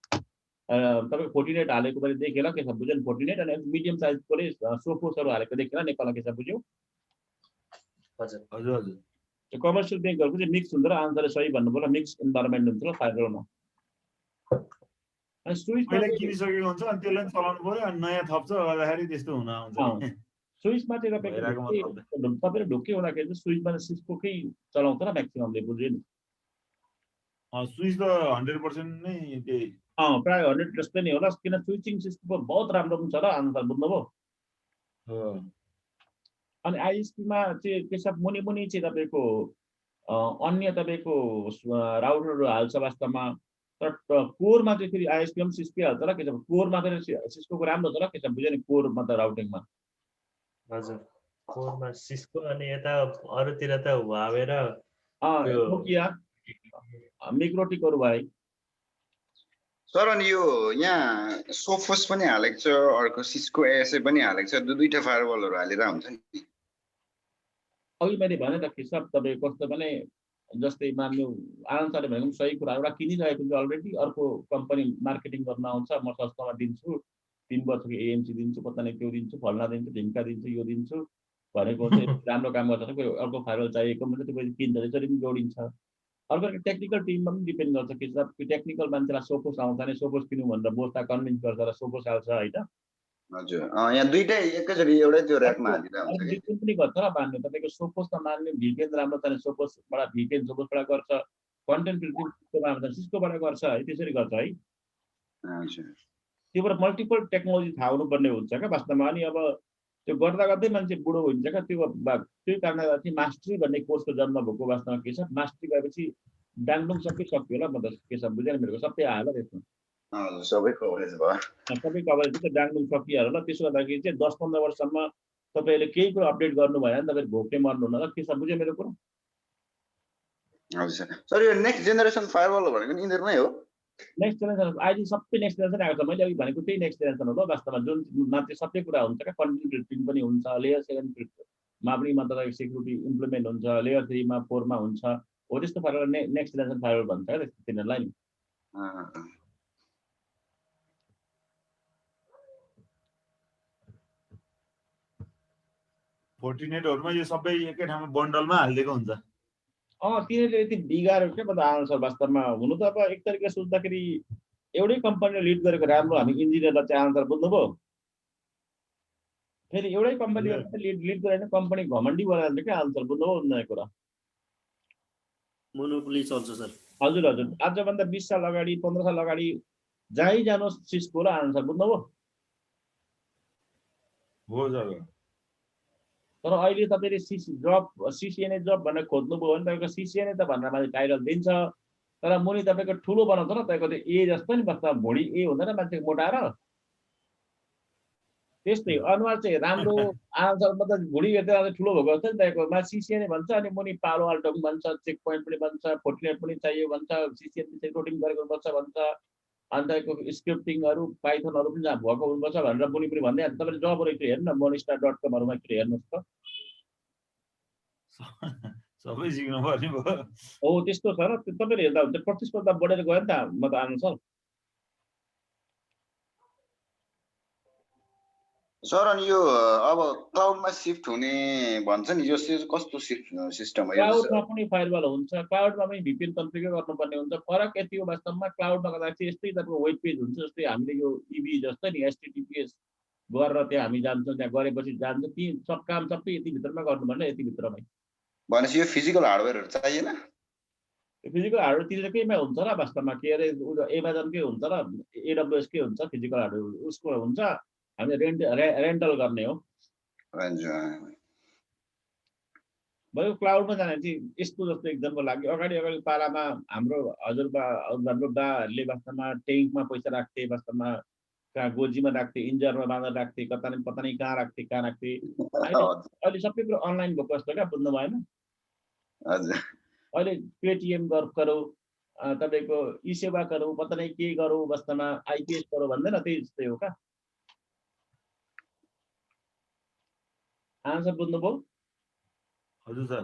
तपाईँको 48 हालेको मैले देखेँ ल के छ, बुझ्यो नि? 48 अनि मिडियम साइजकोले सोफोसहरू हालेको देखेँ ल नेपालमा के छ, बुझ्यो? हजुर हजुर हजुर। त्यो कमर्सियल ब्याङ्कहरूको चाहिँ मिक्स हुन्छ र आन्सरले सही भन्नु पर्यो, मिक्स इन्भाइरोमेन्ट हुन्छ ल फायरवलमा। अनि स्विचमा पहिला किनिसकेको हुन्छ अनि त्यसलाई चलाउनु पर्यो, अनि नयाँ थप्छ गर्दाखेरि त्यस्तो हुन आउँछ। स्विचमा चाहिँ तपाईँले ढुक्कै हुँदाखेरि चाहिँ स्विचमा सिस्कोकै चलाउँछ र म्याक्सिममले, बुझ्यो नि? स्विच त 100% नै त्यही, प्राय 100 जस्तै नै होला, किन स्विचिङ सिस्टम बहुत राम्रो पनि छ र आन्सर, बुझ्नुभयो? अनि आइएसपीमा चाहिँ त्यसमा मुनि चाहिँ तपाईँको अन्य तपाईँको राउटरहरू हाल्छ वास्तवमा, तर कोरमा चाहिँ फेरि आइएसपी पनि सिस्कै हाल्छ र के छ, कोरमा फेरि सिस्कोको राम्रो छ र के छ, बुझ्यो नि? कोर मतलब राउटिङमा। हजुर, कोरमा सिस्को अनि यता अरूतिर त हुआवे र नोकिया, मिक्रोटिकहरू भयो। सर अनि यो यहाँ सोफोस पनि हालेको छ, अर्को सिस्को एएसए पनि हालेको छ, दुईटा फायरवलहरू हालेर हुन्छ नि। अघि मैले भने त के सब तपाईँको कस्तो भने जस्तै मान्नु आनन्द सरले भनेको सही कुरा एउटा किनिरहेको हुन्छ अलरेडी अर्को कम्पनी मार्केटिङ गर्न आउँछ म सस्तोमा दिन्छु 3 वर्षको एएमसी दिन्छु पत्ता नै त्यो दिन्छु फल्ना दिन्छु ढिम्का दिन्छु यो दिन्छु भनेको चाहिँ राम्रो काम गर्छ कोही अर्को फाइरल चाहिएको हुन्छ त्यो किन्छ त्यसरी पनि जोडिन्छ अर्को टेक्निकल टिममा पनि डिपेन्ड गर्छ कि टेक्निकल मान्छेलाई सोपोस आउँछ नि सोपोस किन्नु भनेर बोस्ता कन्भिन्स गर्छ र सोपोस आउँछ होइन हजुर यहाँ दुईटै एकैचोटि एउटै त्यो ऱ्याकमा हालिदिँदा हुन्छ कि डिपेन्ड पनि गर्छ र मान्नु तपाईँको सोपोसमा मान्ने भिपिएन राम्रो छ भने सोपोसबाट भिपिएन सोपोसबाट गर्छ कन्टेन्ट फिल्टरको राम्रो छ सिस्कोबाट गर्छ है त्यसरी गर्छ है हजुर त्योबाट मल्टिपल टेक्नोलोजी थाहा हुनुपर्ने हुन्छ क्या वास्तवमा अनि अब त्यो गर्दा गर्दै मान्छे बुढो हुन्छ क्या त्यही कारणले गर्दा मास्टरी भन्ने कोर्सको जन्म भएको वास्तवमा के छ मास्टरी गएपछि डाङडुङ सबै सक्यो होला म त के छ बुझेन मेरो सबै आयो होला त्यसमा हजुर सबै कभरेज भयो सबै कभरेज त डाङडुङ सकिहाल्यो होला त्यसो गर्दाखेरि चाहिँ 10-15 वर्षसम्म तपाईँले केही कुरा अपडेट गर्नु भएन भने तपाईँले भोक्ने मर्नु होला के छ बुझ्यो मेरो कुरा हजुर सर यो नेक्स्ट जेनेरेसन फायरवल भनेको नि यिनीहरू नै हो नेक्स्ट जेनेरेसन अहिले सबै नेक्स्ट जेनेरेसन आएको छ मैले अघि भनेको त्यही नेक्स्ट जेनेरेसन हो त वास्तवमा जुन माथि सबै कुरा हुन्छ क्या कन्टेन्ट फिल्टरिङ पनि हुन्छ लेयर 7 मा पनि मतलब सेक्युरिटी इम्प्लिमेन्ट हुन्छ लेयर 3 मा 4 मा हुन्छ हो त्यस्तो फाइरवल नेक्स्ट जेनेरेसन फाइरवल भन्छ क्या तिनीहरूलाई नि फोर्टिनेटहरुमा यो सबै एकै ठाउँमा बन्डलमा हालिदिएको हुन्छ तिनीहरूले यति बिगार्यो क्या मतलब आन्सर वास्तवमा हुनु त अब एक तरिका सोच्दाखेरि एउटै कम्पनीले लिड गरेको राम्रो हामी इन्जिनियरलाई चाहिँ आन्सर बुझ्नुभयो फेरि एउटै कम्पनीले लिड गरेन कम्पनी घमण्डी बनाएर क्या आन्सर बुझ्नुभयो उनीहरूको कुरा मोनोपोली चल्छ सर हजुर हजुर आजभन्दा 20 साल अगाडि 15 साल अगाडि जहीँ जानुहोस् सिस्को र आन्सर बुझ्नुभयो हो सर तर अहिले तपाईँले सिसिएनए जब भनेर खोज्नुभयो भने तपाईँको सिसिएनए त भनेर मान्छे टाइटल दिन्छ तर मुनि तपाईँको ठुलो बनाउँछ न तपाईँको त्यो ए जस्तो नि बस्दा भुँडी ए हुँदैन मान्छे मोटाएर त्यस्तै अनुहार चाहिँ राम्रो आन्सर मतलब भुँडी हेर्दै ठुलो भएको जस्तो नि तपाईँको मा सिसिएनए भन्छ अनि मुनि पालो अल्टो पनि भन्छ चेक पोइन्ट पनि भन्छ फोर्टिनेट पनि चाहियो भन्छ सिसिएनए सेक्युरिटी गरेको हुनुपर्छ भन्छ अनि तपाईँको स्क्रिप्टिङहरू पाइथनहरू पनि भएको हुनुपर्छ भनेर मुनि पनि भन्दै तपाईँले जबहरू एकचोटि हेर्नु न monistar.com-हरूमा एकचोटि हेर्नुहोस् त सबै सिक्नु पर्ने भयो हो त्यस्तो छ र तपाईँले हेर्दा हुन्छ प्रतिस्पर्धा बढेर गयो नि त म त आन्सर सर अनि यो अब क्लाउडमा सिफ्ट हुने भन्छ नि यो कस्तो सिफ्ट सिस्टम हो यो क्लाउडमा पनि फायरवल हुन्छ क्लाउडमा पनि भिपिएन कन्फिगर गर्नुपर्ने हुन्छ फरक यति हो वास्तवमा क्लाउडमा गर्दाखेरि यस्तै तपाईँको वेब पेज हुन्छ जस्तै हामीले यो इबी जस्तै नि एचटीटीपीएस गरेर त्यहाँ हामी जान्छौँ त्यहाँ गरेपछि जान्छ ती सब काम सबै यति भित्रमा गर्नुपर्ने यति भित्रमै भनेपछि यो फिजिकल हार्डवेयरहरू चाहिएन फिजिकल हार्डवेयर तिनीहरूकैमा हुन्छ र वास्तवमा के अरे एमाजोनकै हुन्छ र एडब्ल्युएसकै हुन्छ फिजिकल हार्डवेयर उसको हुन्छ हामीले रेन्टल गर्ने हो भयो क्लाउडमा जाने चाहिँ यस्तो जस्तो एक्जाम्पल लाग्यो अगाडि पालामा हाम्रो हाम्रो बाहरूले वास्तवमा ट्याङ्कमा पैसा राख्थे वास्तवमा कहाँ गोजीमा राख्थे इन्जरमा बाँधेर राख्थे पता नै कहाँ राख्थे अहिले सबै कुरो अनलाइन भएको जस्तो क्या बुझ्नु भएन अहिले पेटिएम गरौँ तपाईँको ई सेवा गरौँ पता नै के गरौँ वास्तवमा आइपिएस गरौँ भन्दैन त्यही जस्तै हो क्या आन्सर बुझ्नुभयो हजुर सर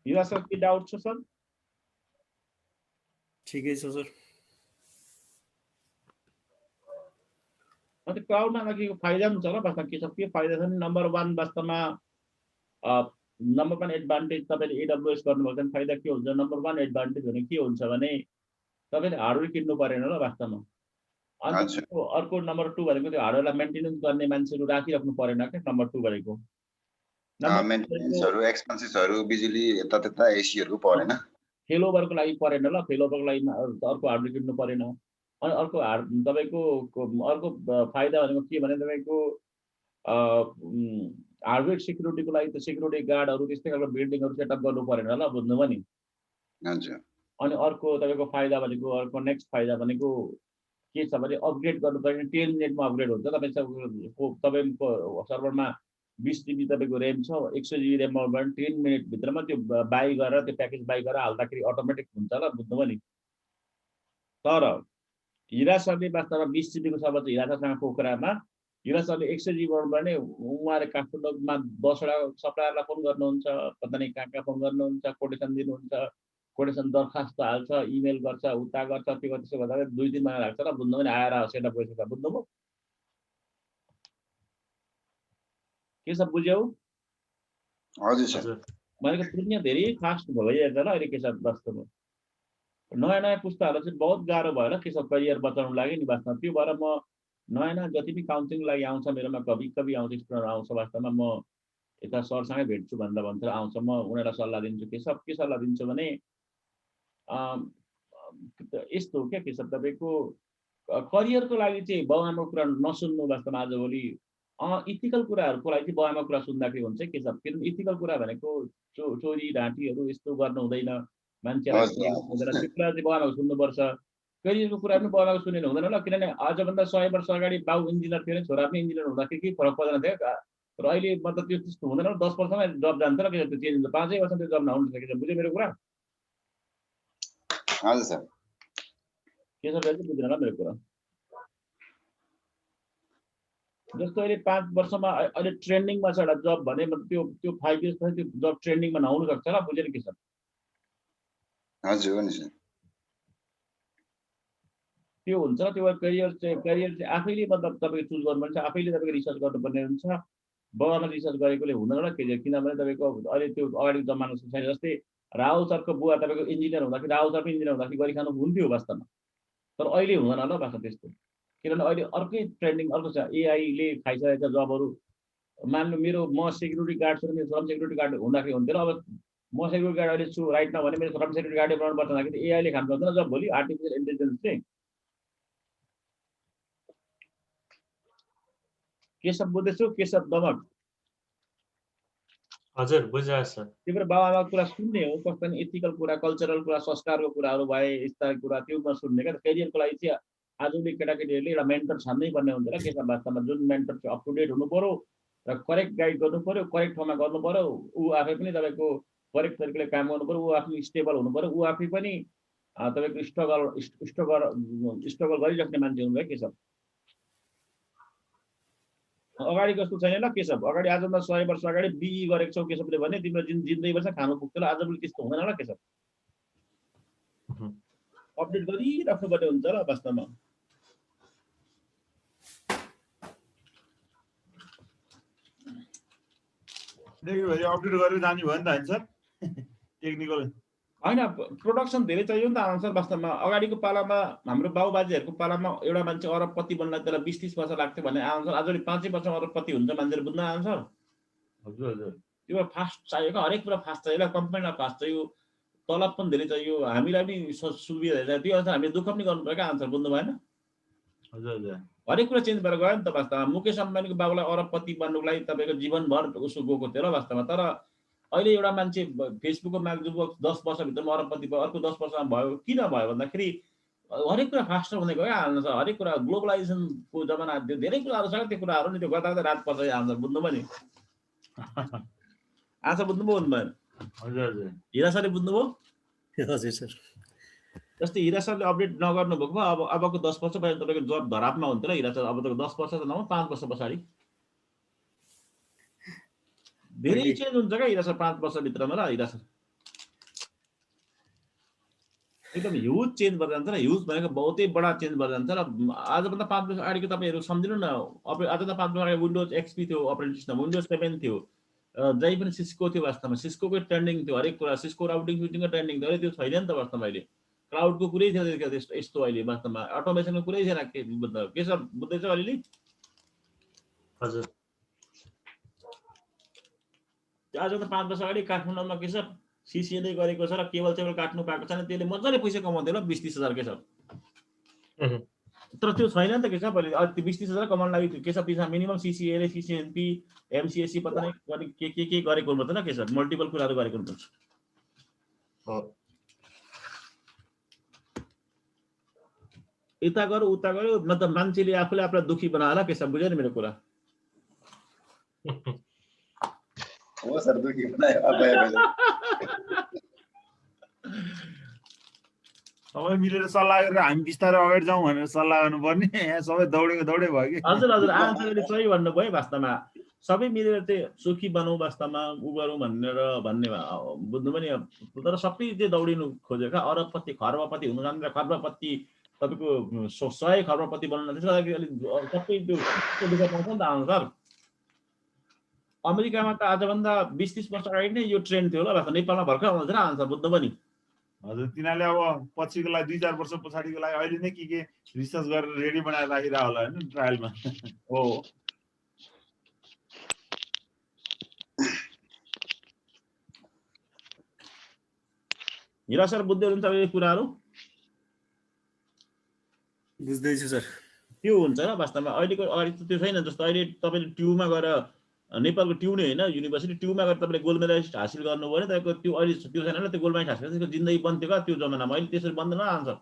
युवा सर के डाउट छ सर ठिकै छ सर अन्त क्लाउडमा के फाइदा पनि छ र वास्तवमा के छ के फाइदा छ नि नम्बर 1 वास्तवमा नम्बर 1 एडभान्टेज तपाईँले एडब्ल्युएस गर्नुभयो भने फाइदा के हुन्छ नम्बर 1 एडभान्टेज भने के हुन्छ भने तपाईँले हार्डवेयर किन्नु परेन र वास्तवमा अनि अर्को नम्बर 2 भनेको त्यो हार्डवेयरलाई मेन्टेनेन्स गर्ने मान्छेहरू राखिराख्नु परेन क्या नम्बर 2 भनेको मेन्टेनेन्सहरू एक्सपेन्सेसहरू बिजुली यता त्यता एसीहरूको परेन फेलोभरको लागि परेन ल फेलोभरको लागि अर्को हार्डवेयर किन्नु परेन अनि अर्को तपाईँको अर्को फाइदा भनेको के भने तपाईँको हार्डवेयर सेक्युरिटीको लागि त सेक्युरिटी गार्डहरू त्यस्तै खालको बिल्डिङहरू सेटअप गर्नु परेन ल बुझ्नुभयो नि अनि अर्को तपाईँको फाइदा भनेको अर्को नेक्स्ट फाइदा भनेको के छ भने अपग्रेड गर्नु पर्ने 10 मिनेटमा अपग्रेड हुन्छ तपाईँको सर्भरमा 20 GB तपाईँको ऱ्याम छ 100 GB ऱ्याममा 10 मिनट भित्रमा त्यो बाई गरेर त्यो प्याकेज बाई गरेर हाल्दाखेरि अटोमेटिक हुन्छ ल बुझ्नुभयो नि तर हिरा सरले वास्तवमा 20 GB को सर्भर हिरा सरसँगको कुरामा हिरा सरले 100 GB बनाउनुपर्ने उहाँले काठमाडौँमा 10 वटा सप्लायरलाई फोन गर्नुहुन्छ, पत्ता नहीं कहाँ फोन गर्नुहुन्छ, कोटेसन दिनुहुन्छ, कोटेसन दरखास्त हाल्छ, इमेल गर्छ, उता गर्छ, त्यो गर्छ, त्यसो गर्दा 2-3 महिना लाग्छ र बुझ्नु पनि आएर सेटअप गरिसक्छ। बुझ्नुभयो के सब बुझ्यौ? हजुर सर। भनेको दुनियाँ धेरै फास्ट भइरहेछ ल अहिले के सब वास्तवमा। नयाँ पुस्ताहरूलाई चाहिँ बहुत गाह्रो भयो ल के सब करियर बचाउनु लागि नि वास्तवमा। त्यो भएर म नयाँ जति पनि काउन्सिलिङ लागि आउँछ मेरोमा कभी आउँछ स्टुडेन्टहरू आउँछ वास्तवमा म यता सरसँगै भेट्छु भन्दा भन्छ आउँछ म उनीहरूलाई सल्लाह दिन्छु के सल्लाह दिन्छु भने यस्तो हो क्या के सब तपाईँको करियरको लागि चाहिँ बाउआमाको कुरा नसुन्नु वास्तवमा आजभोलि इथिकल कुराहरूको लागि चाहिँ बाउआमाको कुरा सुन्दाखेरि हुन्छ के सब किनभने इथिकल कुरा भनेको चोरी ढाँटीहरू यस्तो गर्नु हुँदैन मान्छेलाई हुँदैन त्यो कुरा चाहिँ बाउआमाको सुन्नुपर्छ। करियरको कुरा पनि बाउआमाको सुनेर हुँदैन ल किनभने आजभन्दा 100 वर्ष अगाडि बाउ इन्जिनियर थियो छोरा पनि इन्जिनियर हुँदाखेरि केही फरक पर्दैन थियो र अहिले मतलब त्यो त्यस्तो हुँदैन 10 वर्षमै जब जान्छ र त्यो चेन्ज हुन्छ 5 वर्षमा त्यो जब नहुन सकेछ। बुझ्यो मेरो कुरा? हजुर सर। के छ चाहिँ बुझ्दैन ल मेरो कुरा। जस्तो अहिले 5 वर्षमा अहिले ट्रेन्डिङमा छ एउटा जब भने त्यो 5 इयर्स पछि त्यो जब ट्रेन्डिङमा नहुन सक्छ ल। बुझेन के छ? हजुर हो नि सर। त्यो हुन्छ त्यो करियर चाहिँ आफैले मतलब तपाईको चुज गर्नुपर्छ, आफैले तपाईको रिसर्च गर्नुपर्ने हुन्छ। बाबामा रिसर्च गरेकोले हुँदैन र किनभने तपाईको अहिले त्यो अगाडिको जमाना छैन। जस्तै राहुल सरको बुवा तपाईको इन्जिनियर हुँदाखेरि राहुल सर पनि इन्जिनियर हुँदाखेरि गरिखानु हुन्थ्यो वास्तवमा, तर अहिले हुँदैन ल वास्तव त्यस्तो। किनभने अहिले अर्कै ट्रेन्डिङ अर्को छ, एआईले खाइसकेको छ जबहरू। मान्नु मेरो म सेक्युरिटी गार्ड छु, मेरो श्रम सेक्युरिटी गार्ड हुँदाखेरि हुन्थ्यो र अब म सेक्युरिटी गार्ड अहिले छु राइट न भने मेरो श्रम सेक्युरिटी गार्डै बनाउनु पर्छ भन्दाखेरि एआईले खानु सक्दैन जब भोलि आर्टिफिसियल इन्टेलिजेन्स चाहिँ के सब बुझ्दैछु के सब दमक? हजुर बुझ्या सर। त्यही भएर बाबाआमाको कुरा सुन्ने हो, कस्तो नि एथिकल कुरा, कल्चरल कुरा, संस्कारको कुराहरू भए यस्ता कुरा त्यो सुन्ने क्या। करियरको लागि चाहिँ आजभोलि केटाकेटीहरूले एउटा मेन्टर छान्नै पर्ने हुन्छ र के छ वास्तवमा जुन मेन्टर चाहिँ अप टु डेट हुनु पर्यो र करेक्ट गाइड गर्नु पर्यो, करेक्ट ठाउँमा गर्नु पर्यो। ऊ आफै पनि तपाईँको करेक्ट तरिकाले काम गर्नु पर्यो, ऊ आफै स्टेबल हुनु पर्यो, ऊ आफै पनि तपाईँको स्ट्रगल गरिराख्ने मान्छे हुनु भयो के छ। अगाडि कस्तो छैन ल के सब अगाडि आजभन्दा 100 वर्ष अगाडि बिई गरेको छौ के सबले भने तिम्रो जिन्दगी वर्ष खानु पुग्थ्यो ल। आजभोलि त्यस्तो हुँदैन ल के सब। अपडेट गरिराख्नु पर्ने हुन्छ र वास्तवमा। अपडेट गरेर जानु भयो नि त सर टेक्निकल होइन प्रोडक्सन धेरै चाहियो नि त आन्सर वास्तवमा। अगाडिको पालामा हाम्रो बाबुबाजेहरूको पालामा एउटा मान्छे अरबपति बन्नलाई त्यसलाई 20-30 वर्ष लाग्थ्यो भने आन्सर आजभोलि 5 वर्षमा अरबपति हुन्छ मान्छेले बुझ्न आन्सर। हजुर हजुर त्यो फास्ट चाहियो क्या, हरेक कुरा फास्ट चाहियो। कम्पनीलाई फास्ट चाहियो, तलब पनि धेरै चाहियो, हामीलाई पनि सुविधा चाहियो। त्यो अनुसार हामीले दुःख पनि गर्नु पर्यो क्या आन्सर। बुझ्नु भएन? हजुर हजुर हरेक कुरा चेन्ज भएर गयो नि त वास्तवमा। मुकेश अम्बानीको बाबुलाई अरबपति बन्नुको लागि तपाईँको जीवनभर उसो गएको थियो र वास्तवमा। तर अहिले एउटा मान्छे फेसबुकको माग 10 वर्षभित्रमा अरबपति भयो, अर्को 10 वर्षमा भयो। किन भयो भन्दाखेरि हरेक कुरा फास्टर हुँदै गयो आन्सर। हरेक कुरा ग्लोबलाइजेसनको जमाना धेरै कुराहरू छ त्यो कुराहरू नि त्यो गर्दा गर्दा रात पर्छ आन्सर। बुझ्नुभयो नि? आन्सर बुझ्नुभयो बुझ्नु भएन? हजुर हजुर। हिरा सरले बुझ्नुभयो? हजुर सर। जस्तै हिरा सरले अपडेट नगर्नु भएको भए अबको 10 वर्ष पछि तपाईँको जब धरापमा हुन्थ्यो ल हिरा सर। अब तपाईँको 10 वर्ष त नभए 5 वर्ष पछाडि धेरै चेन्ज हुन्छ क्या हिरा सर 5 वर्षभित्रमा ल हिरा सर। एकदम ह्युज चेन्ज भएर जान्छ र ह्युज भनेको बहुतै बडा चेन्ज भएर जान्छ र आजभन्दा 5 वर्ष अगाडिको तपाईँहरू सम्झिनु न। आजभन्दा 5 वर्ष अगाडि विन्डोज एक्सपी थियो, अपरेटिङ सिस्टम विन्डोज 7 थियो, जही पनि सिस्को थियो वास्तवमा। सिस्कोकै ट्रेन्डिङ थियो हरेक कुरा, सिस्को राउटिङ सुटिङको ट्रेन्डिङ थियो। अहिले त्यो छैन नि त वास्तवमा। अहिले क्लाउडको कुरै थिएन यस्तो अहिले वास्तवमा। अटोमेसनको कुरै थिएन। के सब बुझ्दैछ अलिअलि? हजुर। आजभन्दा 5 वर्ष अगाडि काठमाडौँमा के छ सिसिएले गरेको छ र केबल चेबल काट्नु पाएको छैन, त्यसले मजाले पैसा कमाउँथ्यो ल 20-30 हजार के छ। तर त्यो छैन नि त के छ। अहिले 20-30 हजार कमाउन लागि के छ त्यसमा मिनिमम सिसिएले सिसिएनपी एमसिएससी पत्ता नै के गरेको हुनुपर्छ ल के छ। मल्टिपल कुराहरू गरेको हुनुपर्छ। यता गर्यो उता गर्यो मतलब मान्छेले आफूले आफूलाई दुखी बनायो होला के छ। बुझ्यो नि मेरो कुरा? हो सर दुखी बनायो। सबै मिलेर सल्लाह गरेर हामी बिस्तारै अगाडि जाउँ भनेर सल्लाह गर्नुपर्ने यहाँ सबै दौडेको दौडे भयो कि हजुर हजुर आजले सही भन्नुभयो वास्तवमा सबै मिलेर चाहिँ सुखी बनाऊ वास्तवमा उ गरौँ भन्ने बुझ्नु पनि तर सबै चाहिँ दौडिनु खोजेको अरबपति खर्बपति हुन जान्छ खर्बपति तपाईँको 100 खर्बपति बन्न त्यसको लागि अलिक सबै त्यो दुःख पाउँछ नि त अनुसार अमेरिकामा त आजभन्दा 20-30 वर्ष अगाडि नै यो ट्रेन्ड थियो होला नेपालमा भर्खर आउँदैछ र आन्सर बुझ्नु पनि हजुर तिनीहरूले अब पछिको लागि 2-4 वर्ष पछाडिको लागि अहिले नै के रिसर्च गरेर रेडी बनाएर राखिरह होला हैन ट्रायलमा हो हिरा सर बुझ्दै हुनुहुन्छ यो कुराहरू बुझ्दैछु सर त्यो हुन्छ र वास्तवमा अहिलेको अगाडि त त्यो छैन जस्तो अहिले तपाईँले ट्युमा गएर नेपालको ट्यु नै होइन युनिभर्सिटी ट्युमा गएर तपाईँले गोल्ड मेडलिस्ट हासिल गर्नुभयो भने तपाईँको त्यो अहिले त्यो छैन त्यो गोल्ड मेडल हासिल त्यसको जिन्दगी बन्थ्यो क्या त्यो जमानामा अहिले त्यसरी बन्दैन आन्सर